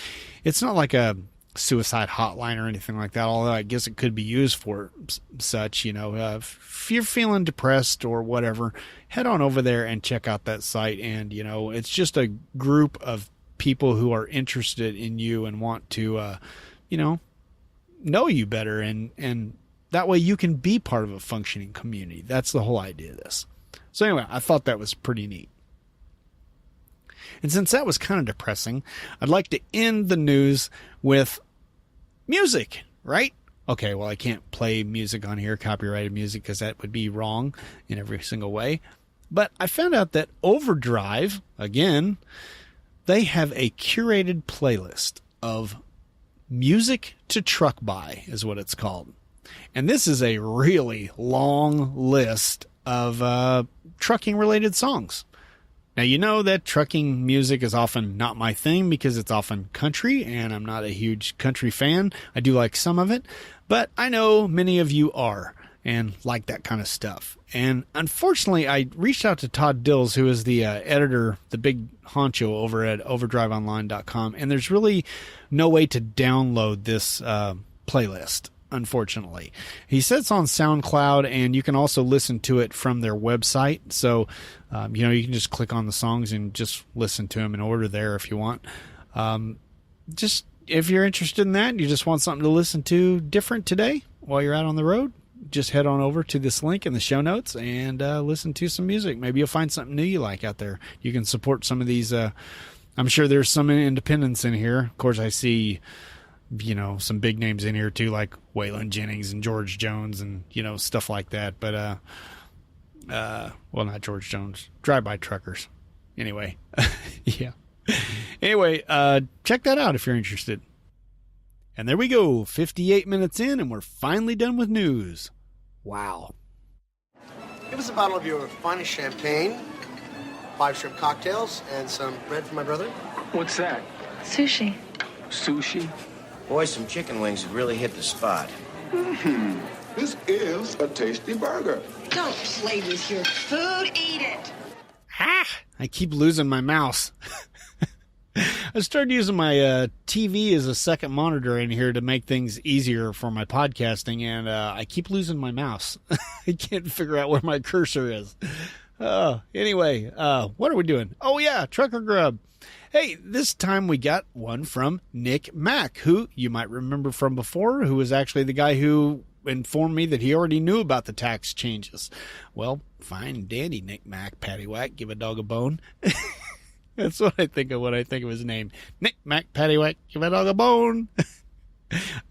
It's not like a suicide hotline or anything like that, although I guess it could be used for such. If you're feeling depressed or whatever, head on over there and check out that site. And, it's just a group of people who are interested in you and want to, know you better. And that way you can be part of a functioning community. That's the whole idea of this. So anyway, I thought that was pretty neat. And since that was kind of depressing, I'd like to end the news with music, right? Okay, well, I can't play music on here, copyrighted music, because that would be wrong in every single way. But I found out that Overdrive, again, they have a curated playlist of music to truck by, is what it's called. And this is a really long list of trucking-related songs. Now, you know that trucking music is often not my thing because it's often country, and I'm not a huge country fan. I do like some of it, but I know many of you are and like that kind of stuff. And unfortunately, I reached out to Todd Dills, who is the editor, the big honcho over at overdriveonline.com, and there's really no way to download this playlist. Unfortunately, he said it's on SoundCloud, and you can also listen to it from their website. So, you can just click on the songs and just listen to them in order there if you want. Just if you're interested in that, and you just want something to listen to different today while you're out on the road, just head on over to this link in the show notes and listen to some music. Maybe you'll find something new you like out there. You can support some of these. I'm sure there's some independents in here. Of course, I see some big names in here too, like Waylon Jennings and George Jones and, stuff like that. But, well, not George Jones, Drive-By Truckers. Anyway, yeah. Anyway, check that out if you're interested. And there we go, 58 minutes in, and we're finally done with news. Wow. Give us a bottle of your finest champagne, 5 shrimp cocktails, and some bread for my brother. What's that? Sushi. Sushi? Boy, some chicken wings have really hit the spot. This is a tasty burger. Don't play with your food, eat it. I keep losing my mouse. I started using my TV as a second monitor in here to make things easier for my podcasting, and I keep losing my mouse. I can't figure out where my cursor is. Anyway, what are we doing? Oh, yeah, Trucker Grub. Hey, this time we got one from Nick Mack, who you might remember from before, who was actually the guy who informed me that he already knew about the tax changes. Well, fine and dandy, Nick Mack, paddywhack, give a dog a bone. That's what I think of when I think of his name. Nick Mack, paddywhack, give a dog a bone.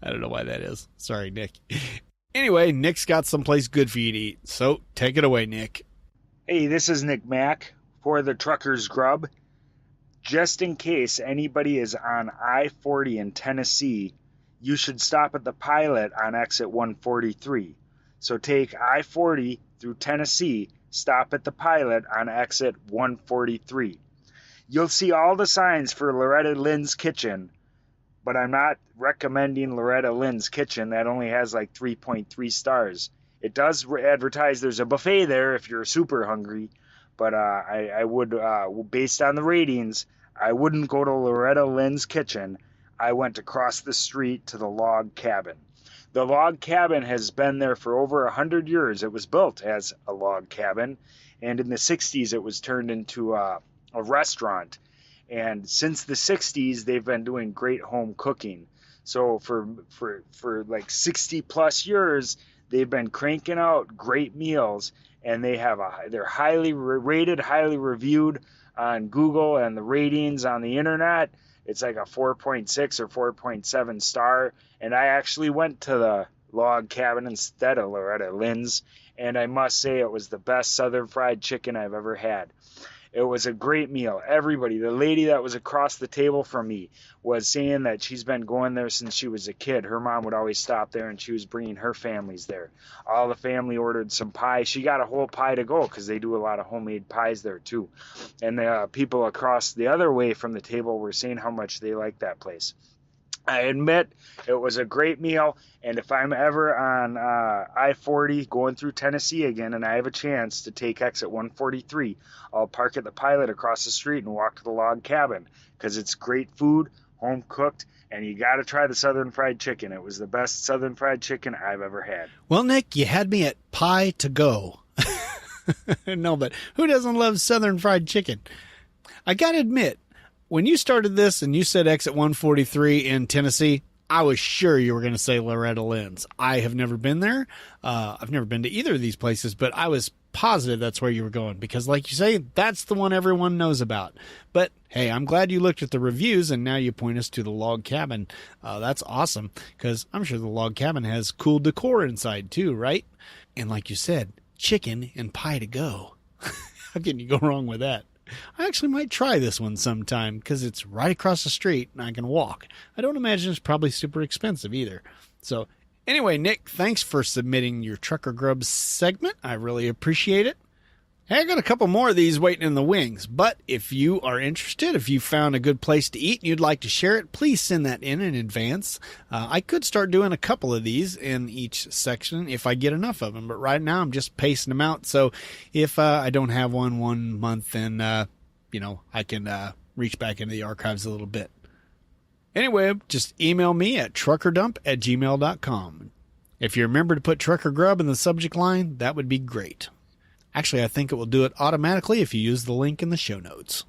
I don't know why that is. Sorry, Nick. Anyway, Nick's got someplace good for you to eat, so take it away, Nick. Hey, this is Nick Mack for the Trucker's Grub. just in case anybody is on I-40 in Tennessee, you should stop at the Pilot on exit 143. So take I-40 through Tennessee, stop at the Pilot on exit 143. You'll see all the signs for Loretta Lynn's Kitchen, but I'm not recommending Loretta Lynn's Kitchen. That only has like 3.3 stars. It does advertise there's a buffet there if you're super hungry, but I would, based on the ratings, I wouldn't go to Loretta Lynn's Kitchen. I went across the street to the Log Cabin. The Log Cabin has been there for over 100 years. It was built as a log cabin, and in the 60s it was turned into a restaurant. And since the 60s, they've been doing great home cooking. So for like 60 plus years, they've been cranking out great meals, and they're highly rated, highly reviewed on Google, and the ratings on the internet, it's like a 4.6 or 4.7 star. And I actually went to the Log Cabin instead of Loretta Lynn's, and I must say it was the best Southern fried chicken I've ever had. It was a great meal. Everybody, the lady that was across the table from me was saying that she's been going there since she was a kid. Her mom would always stop there, and she was bringing her families there. All the family ordered some pie. She got a whole pie to go because they do a lot of homemade pies there too. And the people across the other way from the table were saying how much they liked that place. I admit it was a great meal, and if I'm ever on I-40 going through Tennessee again and I have a chance to take exit 143, I'll park at the Pilot across the street and walk to the Log Cabin because it's great food, home cooked, and you got to try the Southern fried chicken. It was the best Southern fried chicken I've ever had. Well, Nick, you had me at pie to go. No, but who doesn't love Southern fried chicken? I got to admit, when you started this and you said exit 143 in Tennessee, I was sure you were going to say Loretta Lynn's. I have never been there. I've never been to either of these places, but I was positive that's where you were going because, like you say, that's the one everyone knows about. But, hey, I'm glad you looked at the reviews and now you point us to the Log Cabin. That's awesome because I'm sure the Log Cabin has cool decor inside too, right? And like you said, chicken and pie to go. How can you go wrong with that? I actually might try this one sometime because it's right across the street and I can walk. I don't imagine it's probably super expensive either. So anyway, Nick, thanks for submitting your Trucker Grubs segment. I really appreciate it. Hey, I got a couple more of these waiting in the wings, but if you are interested, if you found a good place to eat and you'd like to share it, please send that in advance. I could start doing a couple of these in each section if I get enough of them, but right now I'm just pacing them out. So if I don't have one month, then, I can reach back into the archives a little bit. Anyway, just email me at truckerdump@gmail.com. If you remember to put Trucker Grub in the subject line, that would be great. Actually, I think it will do it automatically if you use the link in the show notes.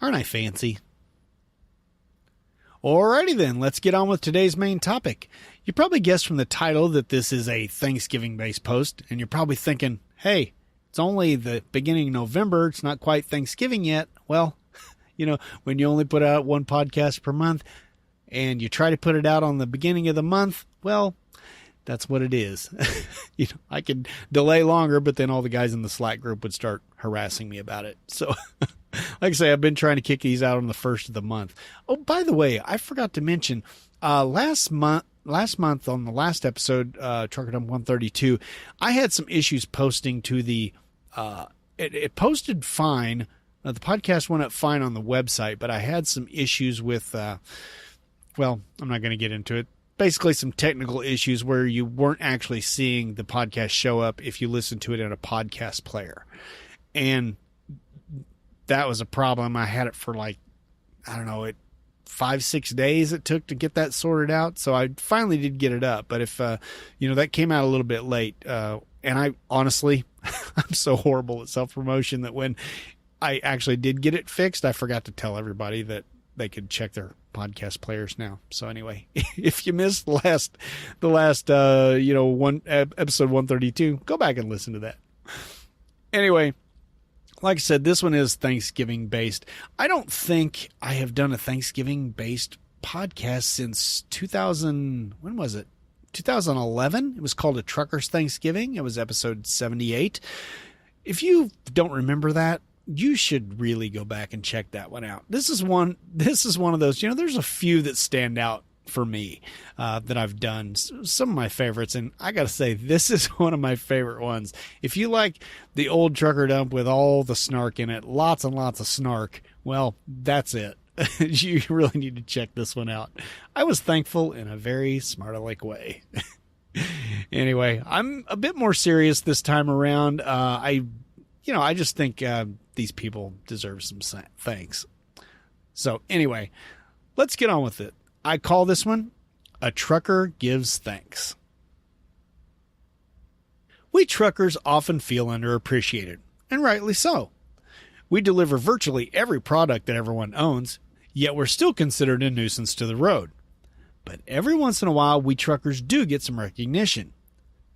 Aren't I fancy? Alrighty then, let's get on with today's main topic. You probably guessed from the title that this is a Thanksgiving-based post, and you're probably thinking, hey, it's only the beginning of November, it's not quite Thanksgiving yet. Well, when you only put out one podcast per month, and you try to put it out on the beginning of the month, well, that's what it is. I could delay longer, but then all the guys in the Slack group would start harassing me about it. So, like I say, I've been trying to kick these out on the first of the month. Oh, by the way, I forgot to mention, last month on the last episode, Trucker Dump 132, I had some issues posting to the, it posted fine. The podcast went up fine on the website, but I had some issues with, I'm not going to get into it. Basically some technical issues where you weren't actually seeing the podcast show up if you listen to it in a podcast player. And that was a problem. I had it for 5-6 days it took to get that sorted out. So I finally did get it up. But if, that came out a little bit late. And I honestly, I'm so horrible at self-promotion that when I actually did get it fixed, I forgot to tell everybody that they could check their podcast players now. So anyway, if you missed the last episode 132, go back and listen to that. Anyway, like I said, this one is Thanksgiving based. I don't think I have done a Thanksgiving based podcast since when was it? 2011. It was called A Trucker's Thanksgiving. It was episode 78. If you don't remember that, you should really go back and check that one out. This is one of those, there's a few that stand out for me that I've done, some of my favorites, and I gotta say, this is one of my favorite ones. If you like the old trucker dump with all the snark in it, lots and lots of snark, well, that's it. You really need to check this one out. I was thankful in a very smart-alike way. Anyway, I'm a bit more serious this time around. I just think these people deserve some thanks. So anyway, let's get on with it. I call this one, A Trucker Gives Thanks. We truckers often feel underappreciated, and rightly so. We deliver virtually every product that everyone owns, yet we're still considered a nuisance to the road. But every once in a while, we truckers do get some recognition.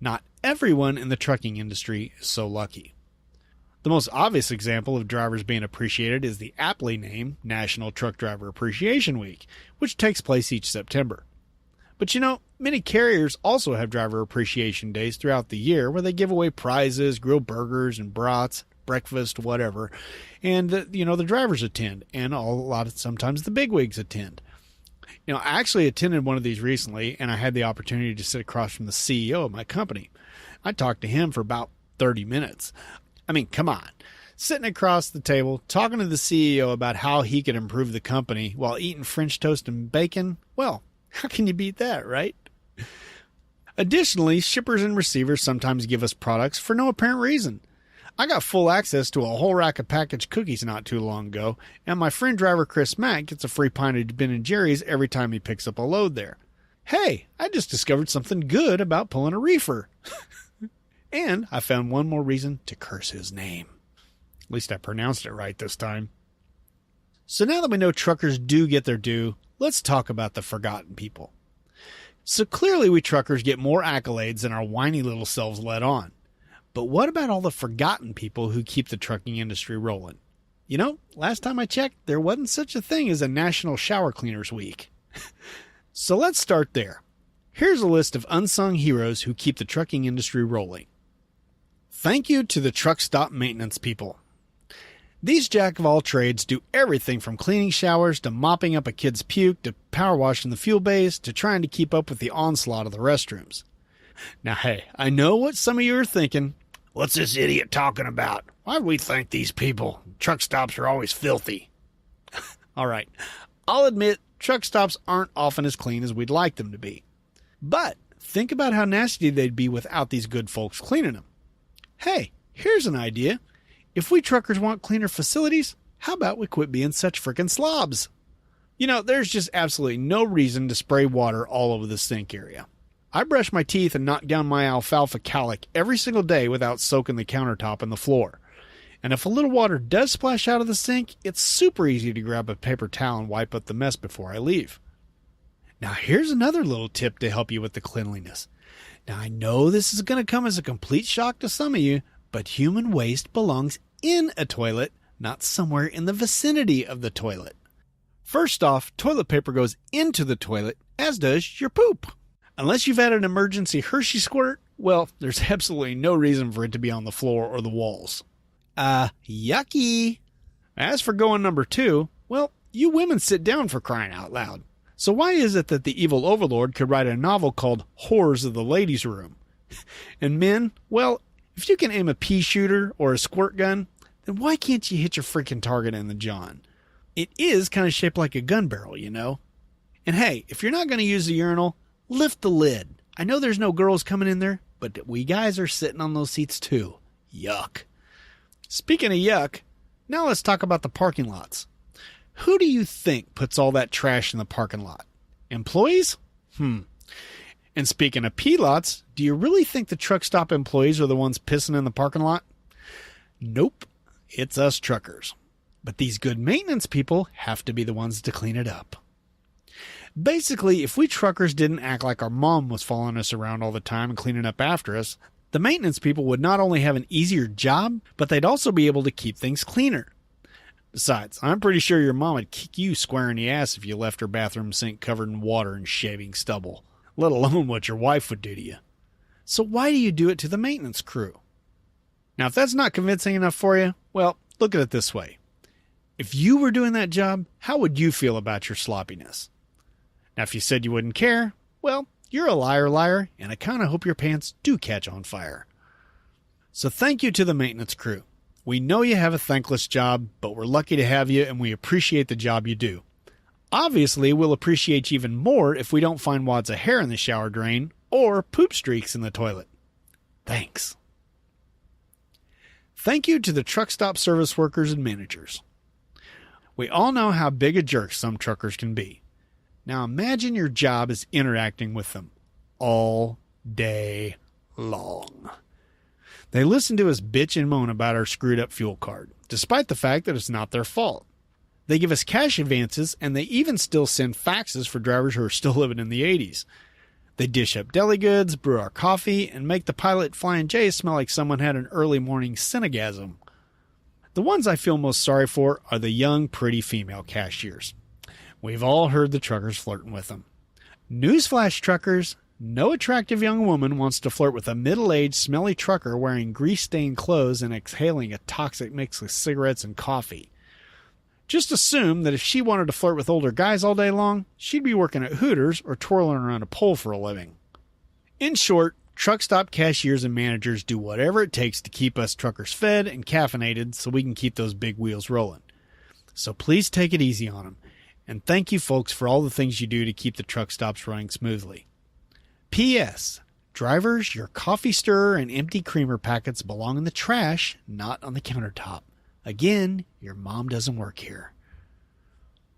Not everyone in the trucking industry is so lucky. The most obvious example of drivers being appreciated is the aptly named National Truck Driver Appreciation Week, which takes place each September. But many carriers also have driver appreciation days throughout the year where they give away prizes, grill burgers and brats, breakfast, whatever, and the drivers attend, and sometimes the bigwigs attend. I actually attended one of these recently, and I had the opportunity to sit across from the CEO of my company. I talked to him for about 30 minutes. I mean, come on. Sitting across the table, talking to the CEO about how he could improve the company while eating French toast and bacon, well, how can you beat that, right? Additionally, shippers and receivers sometimes give us products for no apparent reason. I got full access to a whole rack of packaged cookies not too long ago, and my friend driver Chris Mack gets a free pint of Ben & Jerry's every time he picks up a load there. Hey, I just discovered something good about pulling a reefer. And I found one more reason to curse his name. At least I pronounced it right this time. So now that we know truckers do get their due, let's talk about the forgotten people. So clearly we truckers get more accolades than our whiny little selves let on. But what about all the forgotten people who keep the trucking industry rolling? Last time I checked, there wasn't such a thing as a National Shower Cleaners Week. So let's start there. Here's a list of unsung heroes who keep the trucking industry rolling. Thank you to the truck stop maintenance people. These jack-of-all-trades do everything from cleaning showers to mopping up a kid's puke to power washing the fuel bays to trying to keep up with the onslaught of the restrooms. Now, hey, I know what some of you are thinking. What's this idiot talking about? Why do we thank these people? Truck stops are always filthy. All right, I'll admit truck stops aren't often as clean as we'd like them to be. But think about how nasty they'd be without these good folks cleaning them. Hey, here's an idea. If we truckers want cleaner facilities, how about we quit being such frickin' slobs? There's just absolutely no reason to spray water all over the sink area. I brush my teeth and knock down my alfalfa cowlick every single day without soaking the countertop and the floor. And if a little water does splash out of the sink, it's super easy to grab a paper towel and wipe up the mess before I leave. Now here's another little tip to help you with the cleanliness. Now I know this is going to come as a complete shock to some of you, but human waste belongs in a toilet, not somewhere in the vicinity of the toilet. First off, toilet paper goes into the toilet, as does your poop. Unless you've had an emergency Hershey squirt, well, there's absolutely no reason for it to be on the floor or the walls. Yucky. As for going number 2, well, you women sit down for crying out loud. So why is it that the evil overlord could write a novel called Horrors of the Ladies' Room? And men, well, if you can aim a pea shooter or a squirt gun, then why can't you hit your freaking target in the john? It is kind of shaped like a gun barrel, And hey, if you're not going to use the urinal, lift the lid. I know there's no girls coming in there, but we guys are sitting on those seats too. Yuck. Speaking of yuck, now let's talk about the parking lots. Who do you think puts all that trash in the parking lot? Employees? And speaking of pee lots, do you really think the truck stop employees are the ones pissing in the parking lot? Nope, it's us truckers. But these good maintenance people have to be the ones to clean it up. Basically, if we truckers didn't act like our mom was following us around all the time and cleaning up after us, the maintenance people would not only have an easier job, but they'd also be able to keep things cleaner. Besides, I'm pretty sure your mom would kick you square in the ass if you left her bathroom sink covered in water and shaving stubble, let alone what your wife would do to you. So why do you do it to the maintenance crew? Now, if that's not convincing enough for you, well, Look at it this way. If you were doing that job, how would you feel about your sloppiness? Now, if you said you wouldn't care, well, you're a liar, and I kind of hope your pants do catch on fire. So thank you to the maintenance crew. We know you have a thankless job, but we're lucky to have you, and we appreciate the job you do. Obviously, we'll appreciate you even more if we don't find wads of hair in the shower drain or poop streaks in the toilet. Thanks. Thank you to the truck stop service workers and managers. We all know how big a jerk some truckers can be. Now imagine your job is interacting with them all day long. They listen to us bitch and moan about our screwed up fuel card, despite the fact that it's not their fault. They give us cash advances, and they even still send faxes for drivers who are still living in the 80s. They dish up deli goods, brew our coffee, and make the pilot Flying J smell like someone had an early morning synagasm. The ones I feel most sorry for are the young, pretty female cashiers. We've all heard the truckers flirting with them. Newsflash, truckers, no attractive young woman wants to flirt with a middle-aged, smelly trucker wearing grease-stained clothes and exhaling a toxic mix of cigarettes and coffee. Just assume that if she wanted to flirt with older guys all day long, she'd be working at Hooters or twirling around a pole for a living. In short, truck stop cashiers and managers do whatever it takes to keep us truckers fed and caffeinated so we can keep those big wheels rolling. So please take it easy on them. And thank you folks for all the things you do to keep the truck stops running smoothly. P.S. Drivers, your coffee stirrer and empty creamer packets belong in the trash, not on the countertop. Again, your mom doesn't work here.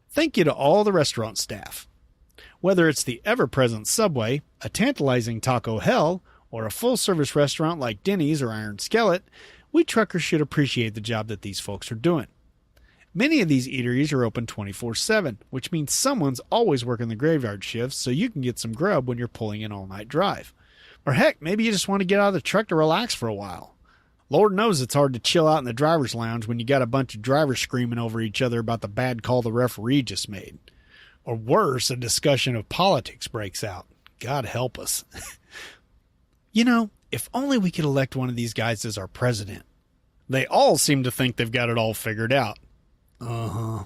Thank you to all the restaurant staff. Whether it's the ever-present Subway, a tantalizing Taco Hell, or a full-service restaurant like Denny's or Iron Skillet, we truckers should appreciate the job that these folks are doing. Many of these eateries are open 24/7, which means someone's always working the graveyard shifts so you can get some grub when you're pulling an all-night drive. Or heck, maybe you just want to get out of the truck to relax for a while. Lord knows it's hard to chill out in the driver's lounge when you got a bunch of drivers screaming over each other about the bad call the referee just made. Or worse, a discussion of politics breaks out. God help us. You know, if only we could elect one of these guys as our president. They all seem to think they've got it all figured out. Uh-huh.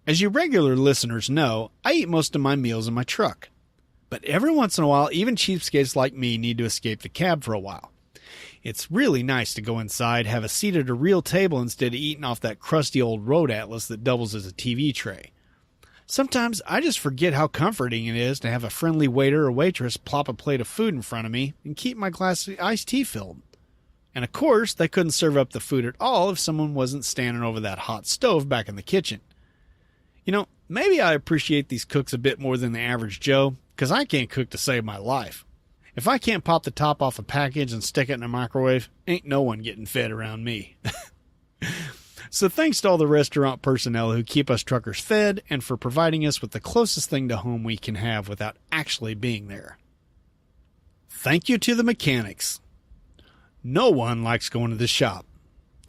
As you regular listeners know, I eat most of my meals in my truck. But every once in a while, even cheapskates like me need to escape the cab for a while. It's really nice to go inside, have a seat at a real table instead of eating off that crusty old road atlas that doubles as a TV tray. Sometimes I just forget how comforting it is to have a friendly waiter or waitress plop a plate of food in front of me and keep my glass of iced tea filled. And of course, they couldn't serve up the food at all if someone wasn't standing over that hot stove back in the kitchen. You know, maybe I appreciate these cooks a bit more than the average Joe, because I can't cook to save my life. If I can't pop the top off a package and stick it in a microwave, ain't no one getting fed around me. So thanks to all the restaurant personnel who keep us truckers fed and for providing us with the closest thing to home we can have without actually being there. Thank you to the mechanics. No one likes going to the shop.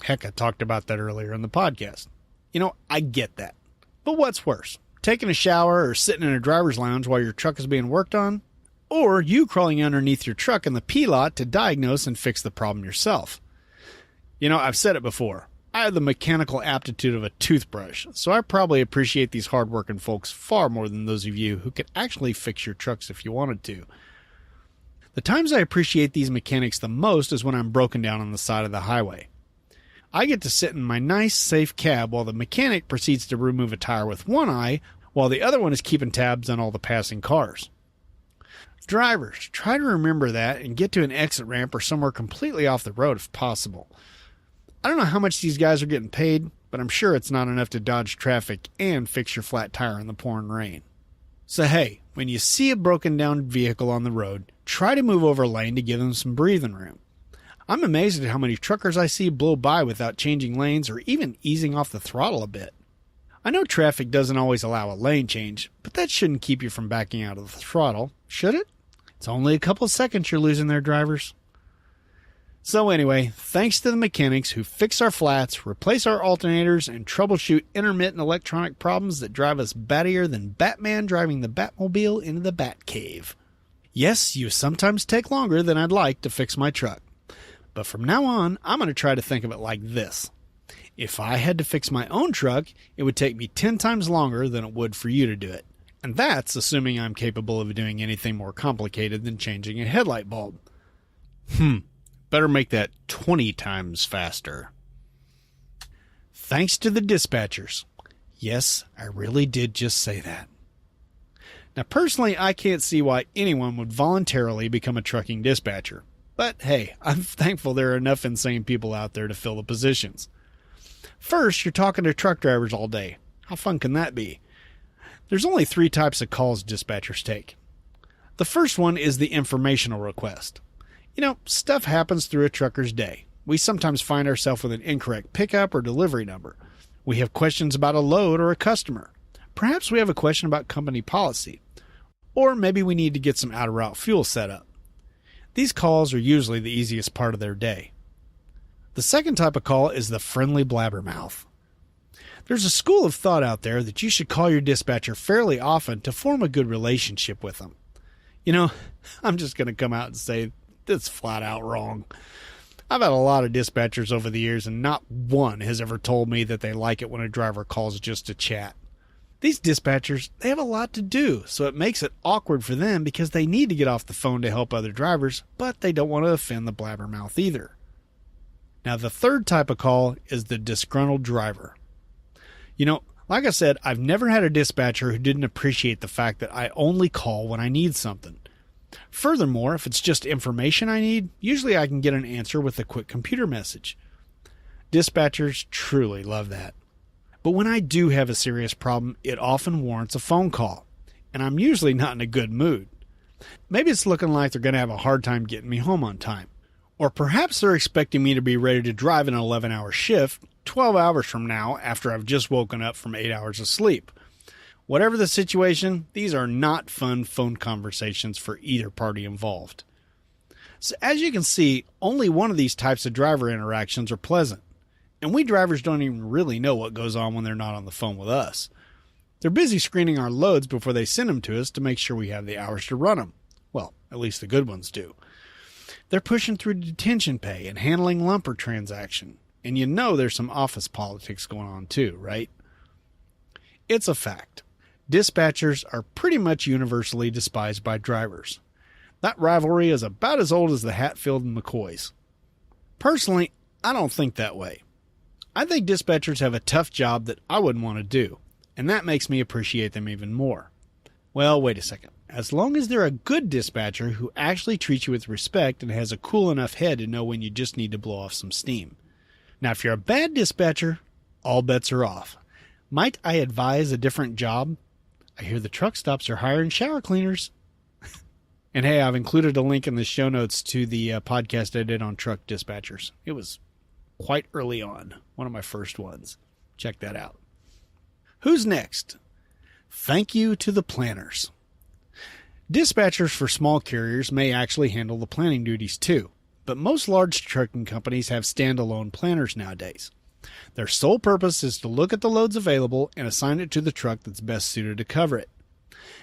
Heck, I talked about that earlier in the podcast. You know, I get that. But what's worse? Taking a shower or sitting in a driver's lounge while your truck is being worked on? Or you crawling underneath your truck in the P-lot to diagnose and fix the problem yourself? You know, I've said it before. I have the mechanical aptitude of a toothbrush, so I probably appreciate these hardworking folks far more than those of you who could actually fix your trucks if you wanted to. The times I appreciate these mechanics the most is when I'm broken down on the side of the highway. I get to sit in my nice, safe cab while the mechanic proceeds to remove a tire with one eye, while the other one is keeping tabs on all the passing cars. Drivers, try to remember that and get to an exit ramp or somewhere completely off the road if possible. I don't know how much these guys are getting paid, but I'm sure it's not enough to dodge traffic and fix your flat tire in the pouring rain. So hey, when you see a broken down vehicle on the road, try to move over a lane to give them some breathing room. I'm amazed at how many truckers I see blow by without changing lanes or even easing off the throttle a bit. I know traffic doesn't always allow a lane change, but that shouldn't keep you from backing out of the throttle, should it? It's only a couple seconds you're losing there, drivers. So anyway, thanks to the mechanics who fix our flats, replace our alternators, and troubleshoot intermittent electronic problems that drive us battier than Batman driving the Batmobile into the Batcave. Yes, you sometimes take longer than I'd like to fix my truck. But from now on, I'm going to try to think of it like this. If I had to fix my own truck, it would take me 10 times longer than it would for you to do it. And that's assuming I'm capable of doing anything more complicated than changing a headlight bulb. Better make that 20 times faster. Thanks to the dispatchers. Yes, I really did just say that. Now, personally, I can't see why anyone would voluntarily become a trucking dispatcher. But hey, I'm thankful there are enough insane people out there to fill the positions. First, you're talking to truck drivers all day. How fun can that be? There's only 3 types of calls dispatchers take. The first one is the informational request. Stuff happens through a trucker's day. We sometimes find ourselves with an incorrect pickup or delivery number. We have questions about a load or a customer. Perhaps we have a question about company policy. Or maybe we need to get some out-of-route fuel set up. These calls are usually the easiest part of their day. The second type of call is the friendly blabbermouth. There's a school of thought out there that you should call your dispatcher fairly often to form a good relationship with them. I'm just going to come out and say that's flat out wrong. I've had a lot of dispatchers over the years, and not one has ever told me that they like it when a driver calls just to chat. These dispatchers, they have a lot to do, so it makes it awkward for them because they need to get off the phone to help other drivers, but they don't want to offend the blabbermouth either. Now, the third type of call is the disgruntled driver. Like I said, I've never had a dispatcher who didn't appreciate the fact that I only call when I need something. Furthermore, if it's just information I need, usually I can get an answer with a quick computer message. Dispatchers truly love that. But when I do have a serious problem, it often warrants a phone call, and I'm usually not in a good mood. Maybe it's looking like they're going to have a hard time getting me home on time. Or perhaps they're expecting me to be ready to drive an 11-hour shift 12 hours from now after I've just woken up from 8 hours of sleep. Whatever the situation, these are not fun phone conversations for either party involved. So as you can see, only one of these types of driver interactions are pleasant. And we drivers don't even really know what goes on when they're not on the phone with us. They're busy screening our loads before they send them to us to make sure we have the hours to run them. Well, at least the good ones do. They're pushing through detention pay and handling lumper transaction. And there's some office politics going on too, right? It's a fact. Dispatchers are pretty much universally despised by drivers. That rivalry is about as old as the Hatfield and McCoys. Personally, I don't think that way. I think dispatchers have a tough job that I wouldn't want to do, and that makes me appreciate them even more. Well, wait a second. As long as they're a good dispatcher who actually treats you with respect and has a cool enough head to know when you just need to blow off some steam. Now, if you're a bad dispatcher, all bets are off. Might I advise a different job? I hear the truck stops are hiring shower cleaners. And hey, I've included a link in the show notes to the podcast I did on truck dispatchers. It was quite early on, one of my first ones. Check that out. Who's next? Thank you to the planners. Dispatchers for small carriers may actually handle the planning duties too, but most large trucking companies have standalone planners nowadays. Their sole purpose is to look at the loads available and assign it to the truck that's best suited to cover it.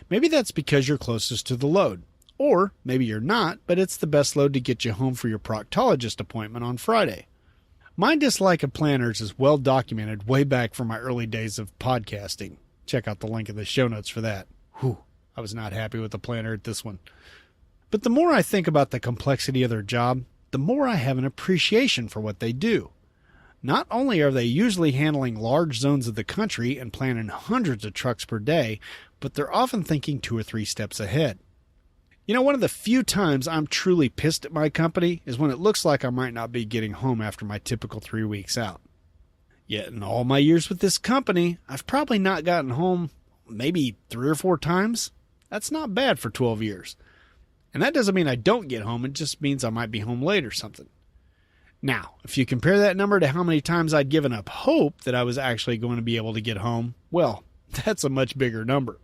Maybe that's because you're closest to the load, or maybe you're not, but it's the best load to get you home for your proctologist appointment on Friday. My dislike of planners is well documented way back from my early days of podcasting. Check out the link in the show notes for that. Whew, I was not happy with the planner at this one. But the more I think about the complexity of their job, the more I have an appreciation for what they do. Not only are they usually handling large zones of the country and planning hundreds of trucks per day, but they're often thinking 2 or 3 steps ahead. One of the few times I'm truly pissed at my company is when it looks like I might not be getting home after my typical 3 weeks out. Yet in all my years with this company, I've probably not gotten home maybe 3 or 4 times. That's not bad for 12 years. And that doesn't mean I don't get home, it just means I might be home late or something. Now, if you compare that number to how many times I'd given up hope that I was actually going to be able to get home, well, that's a much bigger number.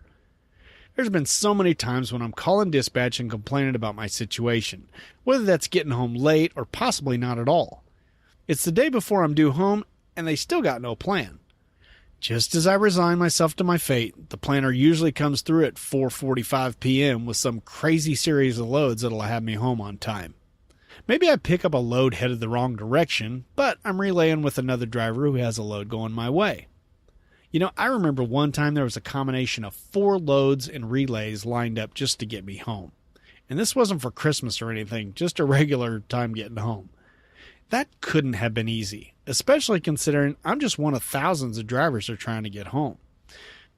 There's been so many times when I'm calling dispatch and complaining about my situation, whether that's getting home late or possibly not at all. It's the day before I'm due home, and they still got no plan. Just as I resign myself to my fate, the planner usually comes through at 4:45 p.m. with some crazy series of loads that'll have me home on time. Maybe I pick up a load headed the wrong direction, but I'm relaying with another driver who has a load going my way. You know, I remember one time there was a combination of 4 loads and relays lined up just to get me home. And this wasn't for Christmas or anything, just a regular time getting home. That couldn't have been easy, especially considering I'm just one of thousands of drivers who are trying to get home.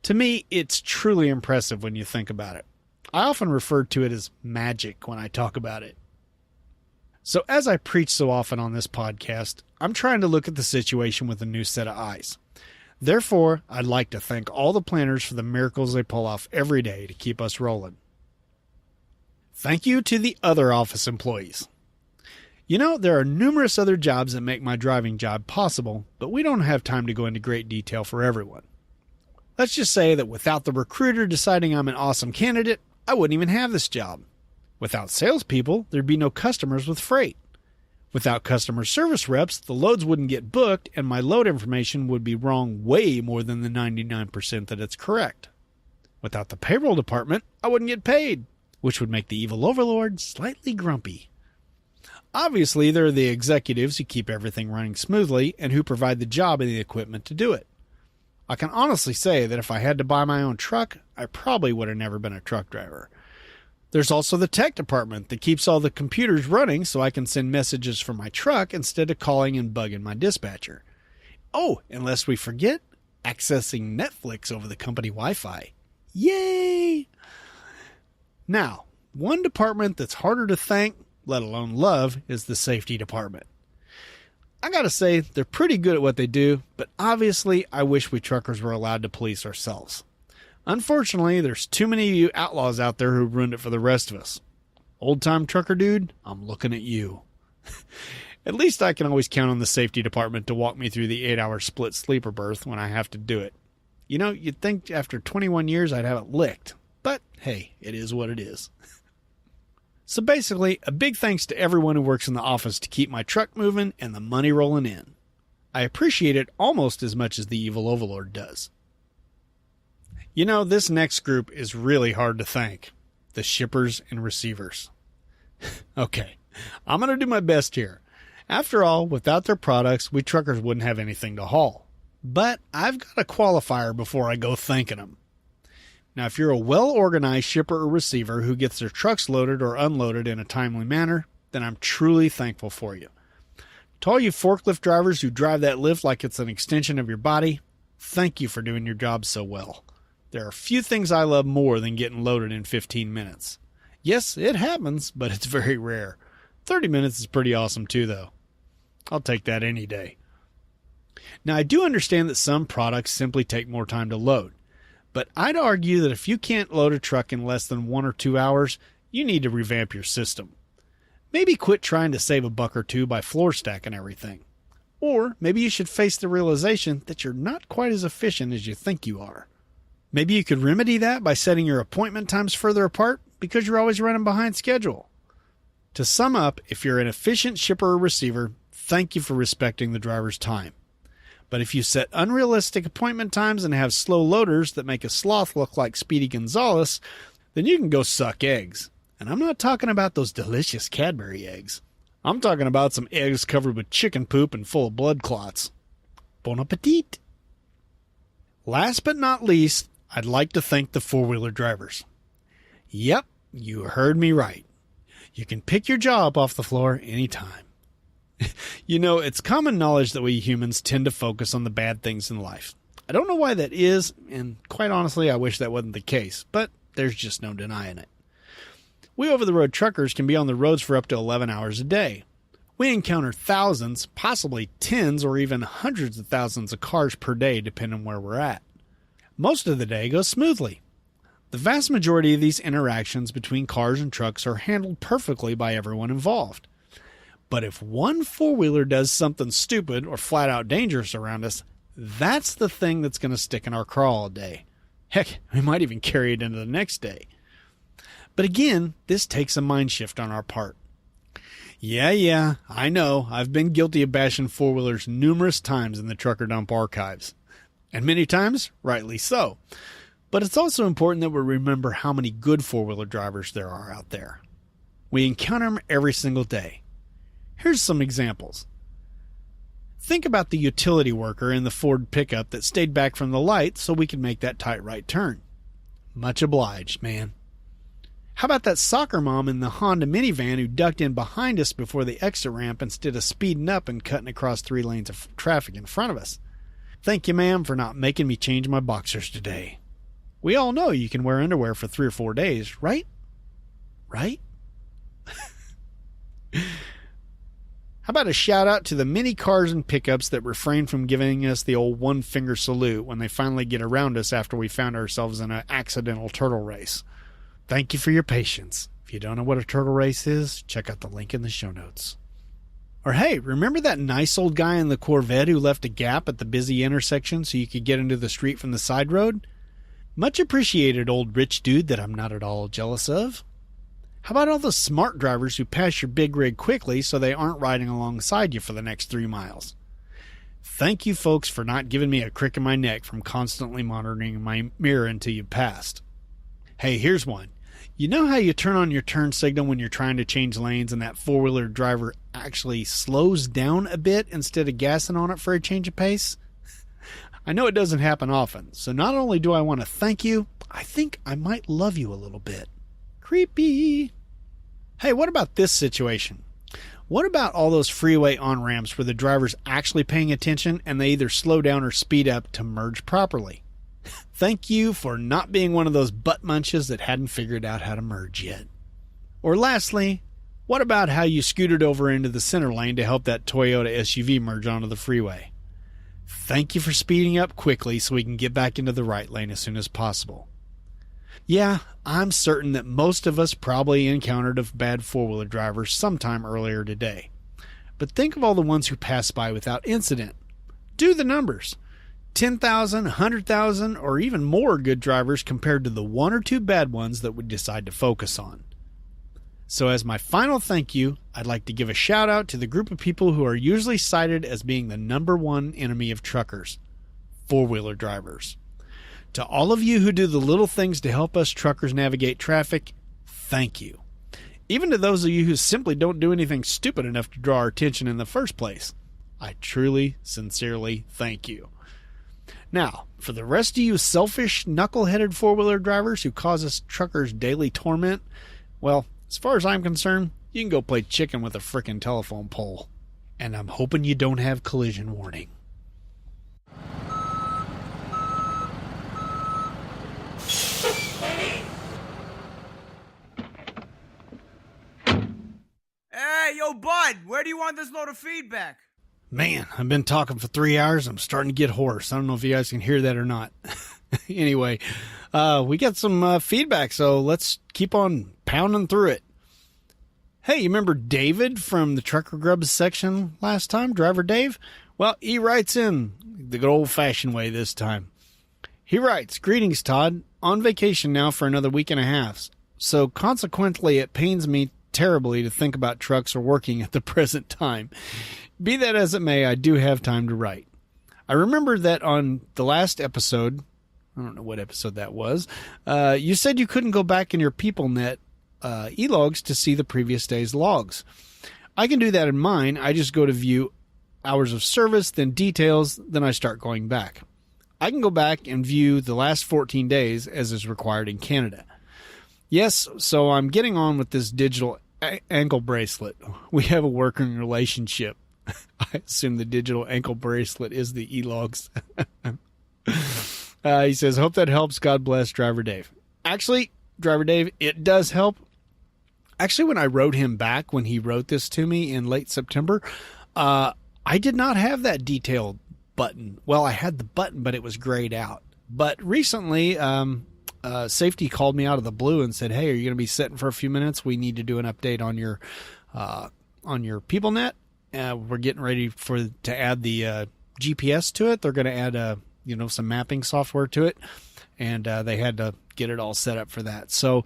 To me, it's truly impressive when you think about it. I often refer to it as magic when I talk about it. So as I preach so often on this podcast, I'm trying to look at the situation with a new set of eyes. Therefore, I'd like to thank all the planners for the miracles they pull off every day to keep us rolling. Thank you to the other office employees. You know, there are numerous other jobs that make my driving job possible, but we don't have time to go into great detail for everyone. Let's just say that without the recruiter deciding I'm an awesome candidate, I wouldn't even have this job. Without salespeople, there'd be no customers with freight. Without customer service reps, the loads wouldn't get booked and my load information would be wrong way more than the 99% that it's correct. Without the payroll department, I wouldn't get paid, which would make the evil overlord slightly grumpy. Obviously, there are the executives who keep everything running smoothly and who provide the job and the equipment to do it. I can honestly say that if I had to buy my own truck, I probably would have never been a truck driver. There's also the tech department that keeps all the computers running so I can send messages from my truck instead of calling and bugging my dispatcher. Oh, and lest we forget, accessing Netflix over the company Wi-Fi. Yay! Now, one department that's harder to thank, let alone love, is the safety department. I gotta say, they're pretty good at what they do, but obviously I wish we truckers were allowed to police ourselves. Unfortunately, there's too many of you outlaws out there who ruined it for the rest of us. Old-time trucker dude, I'm looking at you. At least I can always count on the safety department to walk me through the 8-hour split sleeper berth when I have to do it. You know, you'd think after 21 years I'd have it licked, but hey, it is what it is. So basically, a big thanks to everyone who works in the office to keep my truck moving and the money rolling in. I appreciate it almost as much as the evil overlord does. You know, this next group is really hard to thank. The shippers and receivers. Okay, I'm going to do my best here. After all, without their products, we truckers wouldn't have anything to haul. But I've got a qualifier before I go thanking them. Now, if you're a well-organized shipper or receiver who gets their trucks loaded or unloaded in a timely manner, then I'm truly thankful for you. To all you forklift drivers who drive that lift like it's an extension of your body, thank you for doing your job so well. There are few things I love more than getting loaded in 15 minutes. Yes, it happens, but it's very rare. 30 minutes is pretty awesome too, though. I'll take that any day. Now, I do understand that some products simply take more time to load, but I'd argue that if you can't load a truck in less than 1 or 2 hours, you need to revamp your system. Maybe quit trying to save $1 or $2 by floor stacking everything. Or maybe you should face the realization that you're not quite as efficient as you think you are. Maybe you could remedy that by setting your appointment times further apart because you're always running behind schedule. To sum up, if you're an efficient shipper or receiver, thank you for respecting the driver's time. But if you set unrealistic appointment times and have slow loaders that make a sloth look like Speedy Gonzales, then you can go suck eggs. And I'm not talking about those delicious Cadbury eggs. I'm talking about some eggs covered with chicken poop and full of blood clots. Bon appetit! Last but not least, I'd like to thank the four-wheeler drivers. Yep, you heard me right. You can pick your jaw up off the floor anytime. You know, it's common knowledge that we humans tend to focus on the bad things in life. I don't know why that is, and quite honestly, I wish that wasn't the case, but there's just no denying it. We over-the-road truckers can be on the roads for up to 11 hours a day. We encounter thousands, possibly tens or even hundreds of thousands of cars per day, depending on where we're at. Most of the day goes smoothly. The vast majority of these interactions between cars and trucks are handled perfectly by everyone involved. But if one four-wheeler does something stupid or flat-out dangerous around us, that's the thing that's going to stick in our craw all day. Heck, we might even carry it into the next day. But again, this takes a mind shift on our part. Yeah, I know. I've been guilty of bashing four-wheelers numerous times in the Trucker Dump archives. And many times, rightly so. But it's also important that we remember how many good four-wheeler drivers there are out there. We encounter them every single day. Here's some examples. Think about the utility worker in the Ford pickup that stayed back from the light so we could make that tight right turn. Much obliged, man. How about that soccer mom in the Honda minivan who ducked in behind us before the exit ramp instead of speeding up and cutting across 3 lanes of traffic in front of us? Thank you, ma'am, for not making me change my boxers today. We all know you can wear underwear for 3 or 4 days, right? Right? How about a shout out to the many cars and pickups that refrain from giving us the old one-finger salute when they finally get around us after we found ourselves in an accidental turtle race? Thank you for your patience. If you don't know what a turtle race is, check out the link in the show notes. Or hey, remember that nice old guy in the Corvette who left a gap at the busy intersection so you could get into the street from the side road? Much appreciated, old rich dude that I'm not at all jealous of. How about all the smart drivers who pass your big rig quickly so they aren't riding alongside you for the next 3 miles? Thank you folks for not giving me a crick in my neck from constantly monitoring my mirror until you passed. Hey, here's one. You know how you turn on your turn signal when you're trying to change lanes and that four-wheeler driver actually slows down a bit instead of gassing on it for a change of pace? I know it doesn't happen often, so not only do I want to thank you, I think I might love you a little bit. Creepy. Hey, what about this situation? What about all those freeway on-ramps where the driver's actually paying attention and they either slow down or speed up to merge properly? Thank you for not being one of those butt munches that hadn't figured out how to merge yet. Or lastly, what about how you scooted over into the center lane to help that Toyota SUV merge onto the freeway? Thank you for speeding up quickly so we can get back into the right lane as soon as possible. Yeah, I'm certain that most of us probably encountered a bad four-wheeler driver sometime earlier today. But think of all the ones who passed by without incident. Do the numbers. 10,000, 100,000, or even more good drivers compared to the 1 or 2 bad ones that we decide to focus on. So as my final thank you, I'd like to give a shout out to the group of people who are usually cited as being the #1 enemy of truckers, four-wheeler drivers. To all of you who do the little things to help us truckers navigate traffic, thank you. Even to those of you who simply don't do anything stupid enough to draw our attention in the first place, I truly, sincerely thank you. Now, for the rest of you selfish, knuckle-headed four-wheeler drivers who cause us truckers daily torment, well, as far as I'm concerned, you can go play chicken with a frickin' telephone pole. And I'm hoping you don't have collision warning. Hey, yo, bud, where do you want this load of feedback? Man, I've been talking for 3 hours. I'm starting to get hoarse. I don't know if you guys can hear that or not. Anyway, we got some feedback, so let's keep on pounding through it. Hey, you remember David from the Trucker Grubs section last time, Driver Dave? Well, he writes in the good old-fashioned way this time. He writes, "Greetings, Todd. On vacation now for another week and a half. So consequently, it pains me terribly to think about trucks or working at the present time. Be that as it may, I do have time to write. I remember that on the last episode, I don't know what episode that was, you said you couldn't go back in your PeopleNet e-logs to see the previous day's logs. I can do that in mine. I just go to view hours of service, then details, then I start going back. I can go back and view the last 14 days as is required in Canada. Yes, so I'm getting on with this digital ankle bracelet. We have a working relationship. I assume the digital ankle bracelet is the e-logs." He says, "Hope that helps. God bless, Driver Dave." Actually, Driver Dave, it does help. Actually, when I wrote him back, when he wrote this to me in late September, I did not have that detailed button. Well, I had the button, but it was grayed out. But recently, Safety called me out of the blue and said, "Hey, are you going to be sitting for a few minutes? We need to do an update on your PeopleNet. We're getting ready to add the GPS to it. They're going to add some mapping software to it, and they had to get it all set up for that." So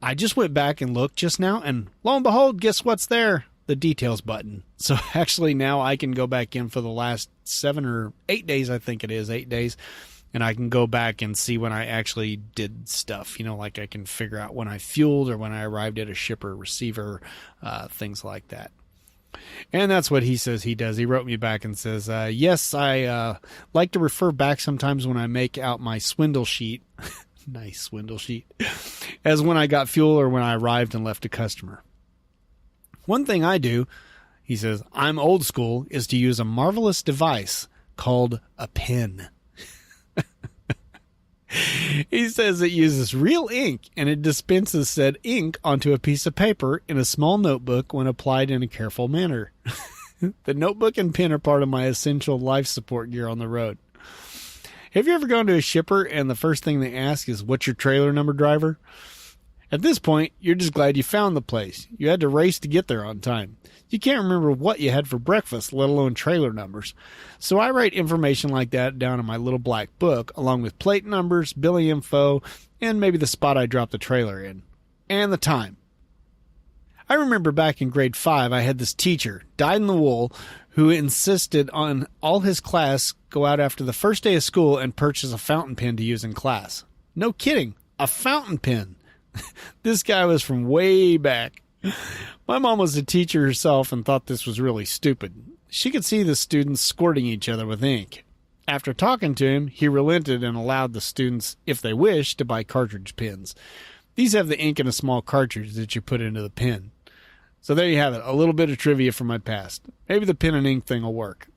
I just went back and looked just now, and lo and behold, guess what's there? The details button. So actually now I can go back in for the last 7 or 8 days, I think it is 8 days, and I can go back and see when I actually did stuff. Like I can figure out when I fueled or when I arrived at a shipper, receiver, things like that. And that's what he says he does. He wrote me back and says, yes, I like to refer back sometimes when I make out my swindle sheet. Nice swindle sheet. As when I got fuel or when I arrived and left a customer. One thing I do, he says, I'm old school, is to use a marvelous device called a pen. He says it uses real ink, and it dispenses said ink onto a piece of paper in a small notebook when applied in a careful manner. The notebook and pen are part of my essential life support gear on the road. Have you ever gone to a shipper and the first thing they ask is, what's your trailer number, driver? At this point, you're just glad you found the place. You had to race to get there on time. You can't remember what you had for breakfast, let alone trailer numbers. So I write information like that down in my little black book, along with plate numbers, billing info, and maybe the spot I dropped the trailer in. And the time. I remember back in grade 5, I had this teacher, dyed-in-the-wool, who insisted on all his class go out after the first day of school and purchase a fountain pen to use in class. No kidding, a fountain pen. This guy was from way back. My mom was a teacher herself and thought this was really stupid. She could see the students squirting each other with ink. After talking to him, he relented and allowed the students, if they wished, to buy cartridge pens. These have the ink in a small cartridge that you put into the pen. So there you have it, a little bit of trivia from my past. Maybe the pen and ink thing will work.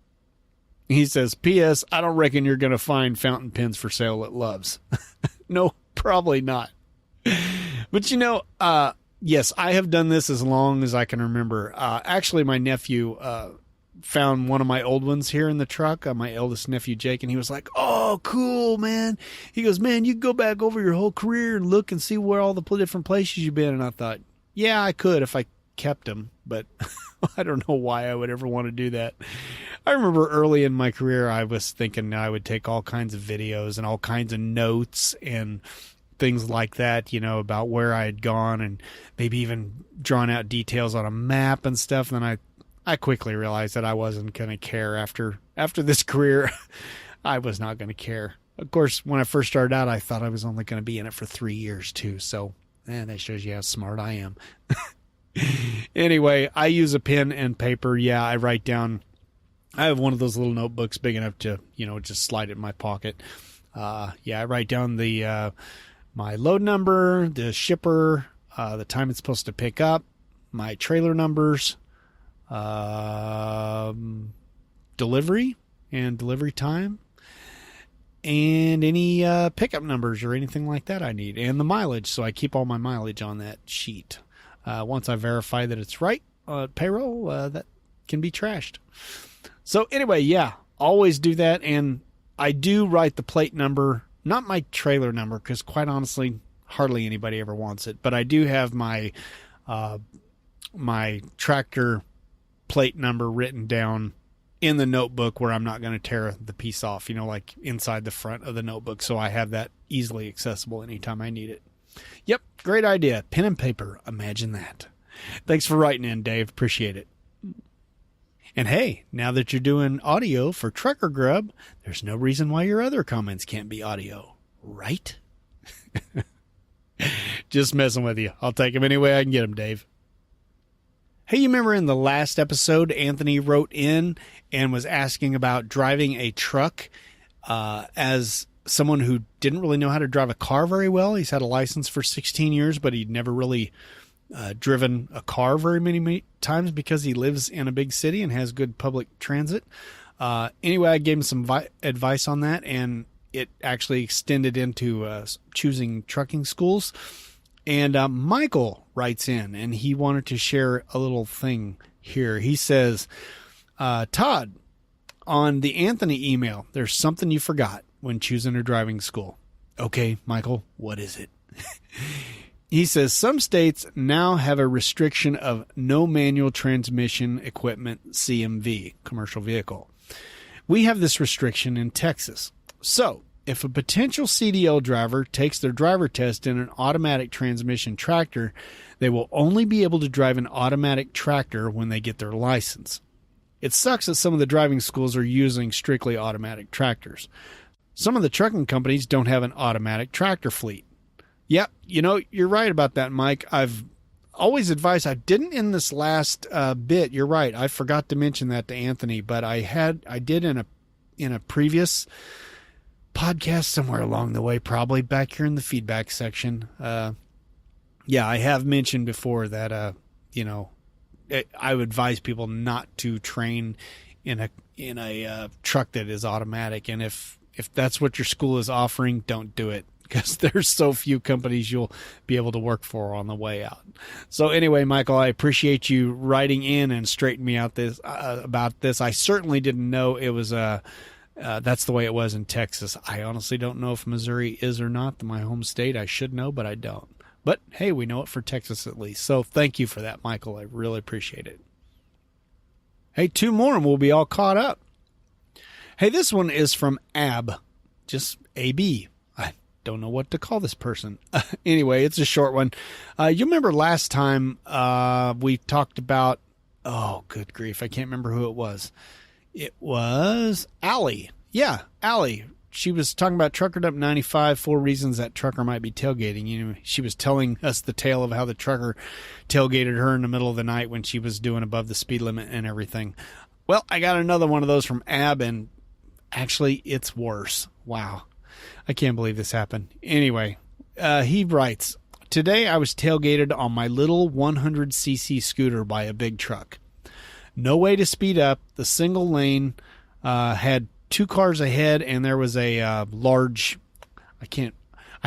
He says, P.S. I don't reckon you're going to find fountain pens for sale at Love's. No, probably not. But yes, I have done this as long as I can remember. Actually, my nephew found one of my old ones here in the truck, my eldest nephew, Jake, and he was like, oh, cool, man. He goes, man, you can go back over your whole career and look and see where all the different places you've been. And I thought, yeah, I could if I kept them, but I don't know why I would ever want to do that. I remember early in my career, I was thinking I would take all kinds of videos and all kinds of notes and things like that, about where I had gone and maybe even drawn out details on a map and stuff. And then I quickly realized that I wasn't going to care after this career. I was not going to care. Of course, when I first started out, I thought I was only going to be in it for 3 years too. So, that shows you how smart I am. Anyway, I use a pen and paper. Yeah, I write down. I have one of those little notebooks big enough to, just slide it in my pocket. I write down the my load number, the shipper, the time it's supposed to pick up, my trailer numbers, delivery and delivery time, and any pickup numbers or anything like that I need, and the mileage. So I keep all my mileage on that sheet. Once I verify that it's right, payroll, that can be trashed. So anyway, yeah, always do that. And I do write the plate number, not my trailer number, because quite honestly, hardly anybody ever wants it. But I do have my my tractor plate number written down in the notebook where I'm not going to tear the piece off, like inside the front of the notebook. So I have that easily accessible anytime I need it. Yep, great idea. Pen and paper. Imagine that. Thanks for writing in, Dave. Appreciate it. And hey, now that you're doing audio for Trucker Grub, there's no reason why your other comments can't be audio, right? Just messing with you. I'll take them any way I can get them, Dave. Hey, you remember in the last episode, Anthony wrote in and was asking about driving a truck as someone who didn't really know how to drive a car very well. He's had a license for 16 years, but he'd never really driven a car very many times because he lives in a big city and has good public transit. Anyway, I gave him some advice on that, and it actually extended into choosing trucking schools. And Michael writes in, and he wanted to share a little thing here. He says, Todd, on the Anthony email, there's something you forgot when choosing a driving school. Okay, Michael, what is it? He says some states now have a restriction of no manual transmission equipment, CMV, commercial vehicle. We have this restriction in Texas. So if a potential CDL driver takes their driver test in an automatic transmission tractor, they will only be able to drive an automatic tractor when they get their license. It sucks that some of the driving schools are using strictly automatic tractors. Some of the trucking companies don't have an automatic tractor fleet. Yep, you're right about that, Mike. I've always advise, I didn't in this last bit. You're right. I forgot to mention that to Anthony, but I did in a previous podcast somewhere along the way, probably back here in the feedback section. Yeah, I have mentioned before that, I would advise people not to train in a truck that is automatic. And if that's what your school is offering, don't do it, because there's so few companies you'll be able to work for on the way out. So anyway, Michael, I appreciate you writing in and straightening me out about this. I certainly didn't know it was that's the way it was in Texas. I honestly don't know if Missouri is or not. My home state, I should know, but I don't. But hey, we know it for Texas at least. So thank you for that, Michael. I really appreciate it. Hey, 2 more and we'll be all caught up. Hey, this one is from Ab, just AB. I don't know what to call this person. Anyway, it's a short one. You remember last time we talked about, oh, good grief, I can't remember who it was. It was Allie. Yeah, Allie. She was talking about Trucker Dump 95, 4 reasons that trucker might be tailgating. You know, she was telling us the tale of how the trucker tailgated her in the middle of the night when she was doing above the speed limit and everything. Well, I got another one of those from Ab, and actually, it's worse. Wow. I can't believe this happened. Anyway, he writes, today I was tailgated on my little 100cc scooter by a big truck. No way to speed up. The single lane had 2 cars ahead, and there was a large, I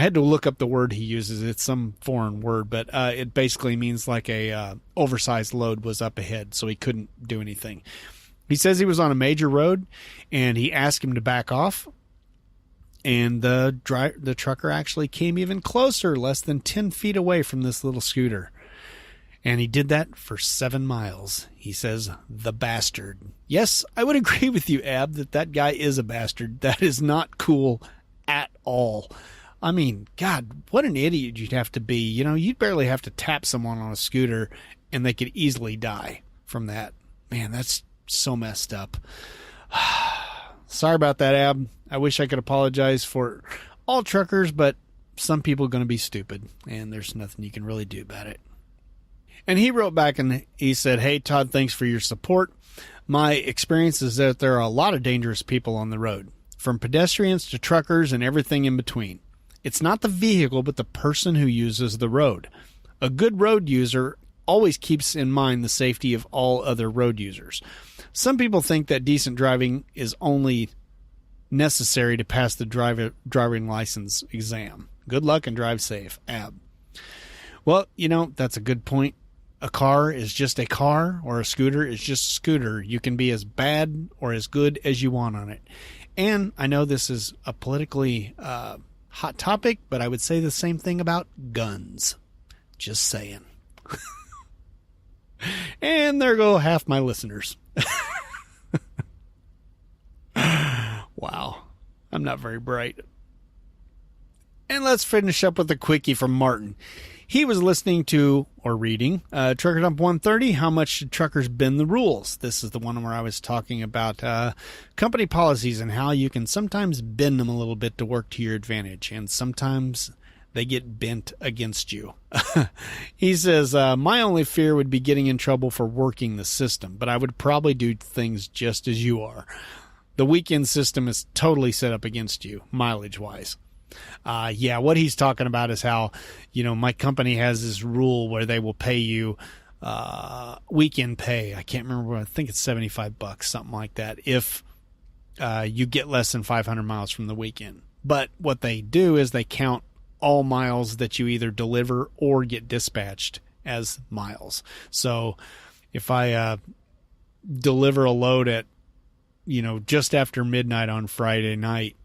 had to look up the word he uses. It's some foreign word, but it basically means like a oversized load was up ahead, so he couldn't do anything. He says he was on a major road, and he asked him to back off, and the trucker actually came even closer, less than 10 feet away from this little scooter. And he did that for 7 miles. He says, the bastard. Yes, I would agree with you, Ab, that guy is a bastard. That is not cool at all. I mean, God, what an idiot you'd have to be. You know, you'd barely have to tap someone on a scooter, and they could easily die from that. Man, that's so messed up. Sorry about that, Ab. I wish I could apologize for all truckers, but some people are going to be stupid, and there's nothing you can really do about it. And he wrote back and he said, hey, Todd, thanks for your support. My experience is that there are a lot of dangerous people on the road, from pedestrians to truckers and everything in between. It's not the vehicle, but the person who uses the road. A good road user always keeps in mind the safety of all other road users. Some people think that decent driving is only necessary to pass the driving license exam. Good luck and drive safe, Ab. Well, you know, that's a good point. A car is just a car, or a scooter is just a scooter. You can be as bad or as good as you want on it. And I know this is a politically hot topic, but I would say the same thing about guns. Just saying. And there go half my listeners. Wow. I'm not very bright. And let's finish up with a quickie from Martin. He was listening to, or reading, Trucker Dump 130, How Much Should Truckers Bend the Rules? This is the one where I was talking about company policies and how you can sometimes bend them a little bit to work to your advantage, and sometimes they get bent against you. He says, my only fear would be getting in trouble for working the system, but I would probably do things just as you are. The weekend system is totally set up against you, mileage-wise. Yeah, what he's talking about is how, you know, my company has this rule where they will pay you weekend pay. I can't remember. I think it's $75, something like that, if you get less than 500 miles from the weekend. But what they do is they count all miles that you either deliver or get dispatched as miles. So if I deliver a load at, you know, just after midnight on Friday night,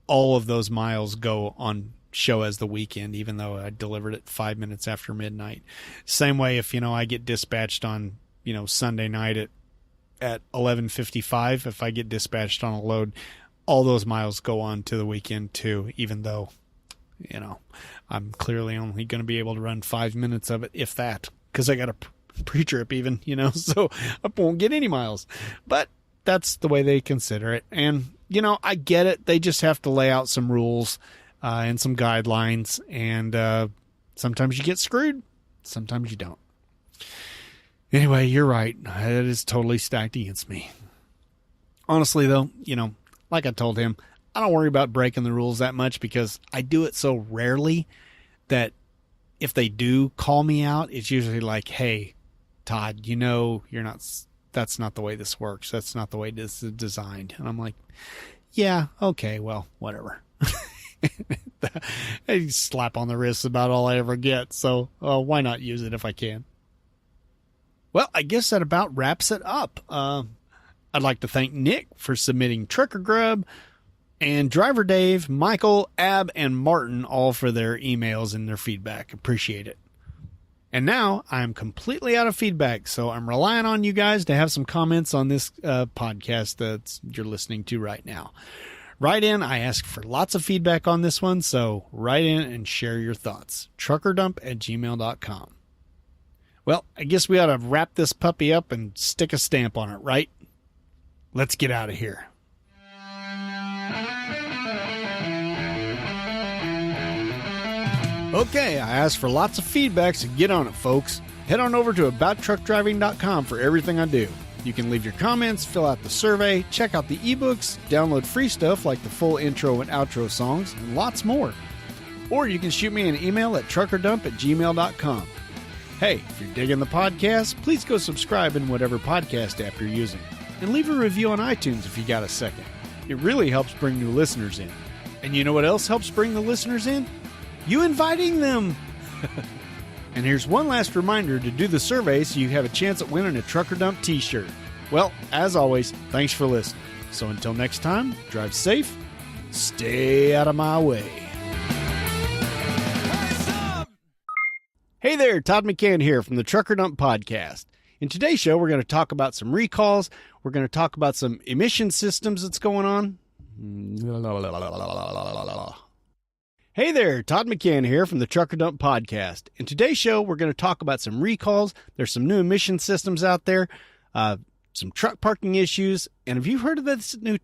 all of those miles go on show as the weekend, even though I delivered it 5 minutes after midnight. Same way if, you know, I get dispatched on, you know, Sunday night at 11:55, if I get dispatched on a load, all those miles go on to the weekend too, even though, you know, I'm clearly only going to be able to run 5 minutes of it, if that, because I got a pre-trip even, you know, so I won't get any miles. But that's the way they consider it. And, you know, I get it. They just have to lay out some rules and some guidelines. And sometimes you get screwed. Sometimes you don't. Anyway, you're right. It is totally stacked against me. Honestly, though, like I told him, I don't worry about breaking the rules that much because I do it so rarely that if they do call me out, it's usually like, hey, Todd, that's not the way this works. That's not the way this is designed. And I'm like, yeah, okay, well, whatever. A slap on the wrist is about all I ever get. So why not use it if I can? Well, I guess that about wraps it up. I'd like to thank Nick for submitting Trucker Grub, and Driver Dave, Michael, Ab, and Martin all for their emails and their feedback. Appreciate it. And now I'm completely out of feedback, so I'm relying on you guys to have some comments on this podcast that you're listening to right now. Write in. I ask for lots of feedback on this one, so write in and share your thoughts. truckerdump@gmail.com. Well, I guess we ought to wrap this puppy up and stick a stamp on it, right? Let's get out of here. Okay, I asked for lots of feedback, so get on it, folks. Head on over to abouttruckdriving.com for everything I do. You can leave your comments, fill out the survey, check out the ebooks, download free stuff like the full intro and outro songs, and lots more. Or you can shoot me an email at truckerdump@gmail.com. Hey, if you're digging the podcast, please go subscribe in whatever podcast app you're using. And leave a review on iTunes if you got a second. It really helps bring new listeners in. And you know what else helps bring the listeners in? You inviting them! And here's one last reminder to do the survey so you have a chance at winning a Trucker Dump t-shirt. Well, as always, thanks for listening. So until next time, drive safe, stay out of my way. Hey there, Todd McCann here from the Trucker Dump Podcast. In today's show, we're going to talk about some recalls. We're going to talk about some emission systems that's going on. Hey there, Todd McCann here from the Trucker Dump Podcast. In today's show, we're going to talk about some recalls. There's some new emission systems out there, some truck parking issues, and have you heard of this new...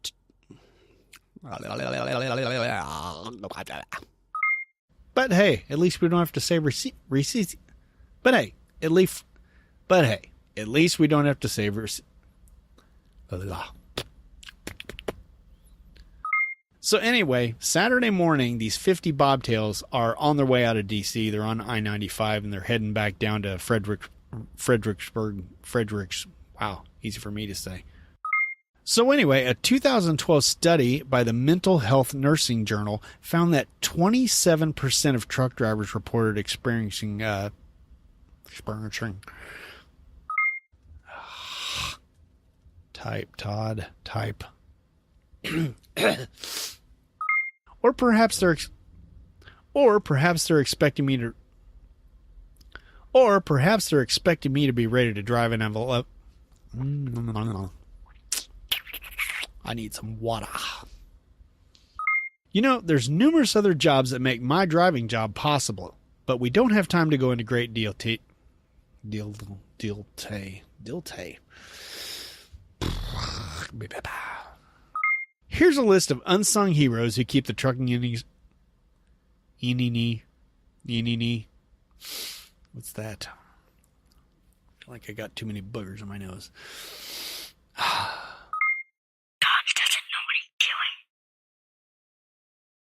But hey, at least we don't have to say receipts. But hey, at least we don't have to say receipts. So anyway, Saturday morning, these 50 bobtails are on their way out of D.C. They're on I-95, and they're heading back down to Fredericksburg. Wow, easy for me to say. So anyway, a 2012 study by the Mental Health Nursing Journal found that 27% of truck drivers reported experiencing type, Todd, type. Or perhaps they're expecting me to be ready to drive an envelope. I need some water. There's numerous other jobs that make my driving job possible, but we don't have time to go into great detail. Here's a list of unsung heroes who keep the trucking industry. What's that? I feel like I got too many boogers on my nose. Todd doesn't know what he's doing.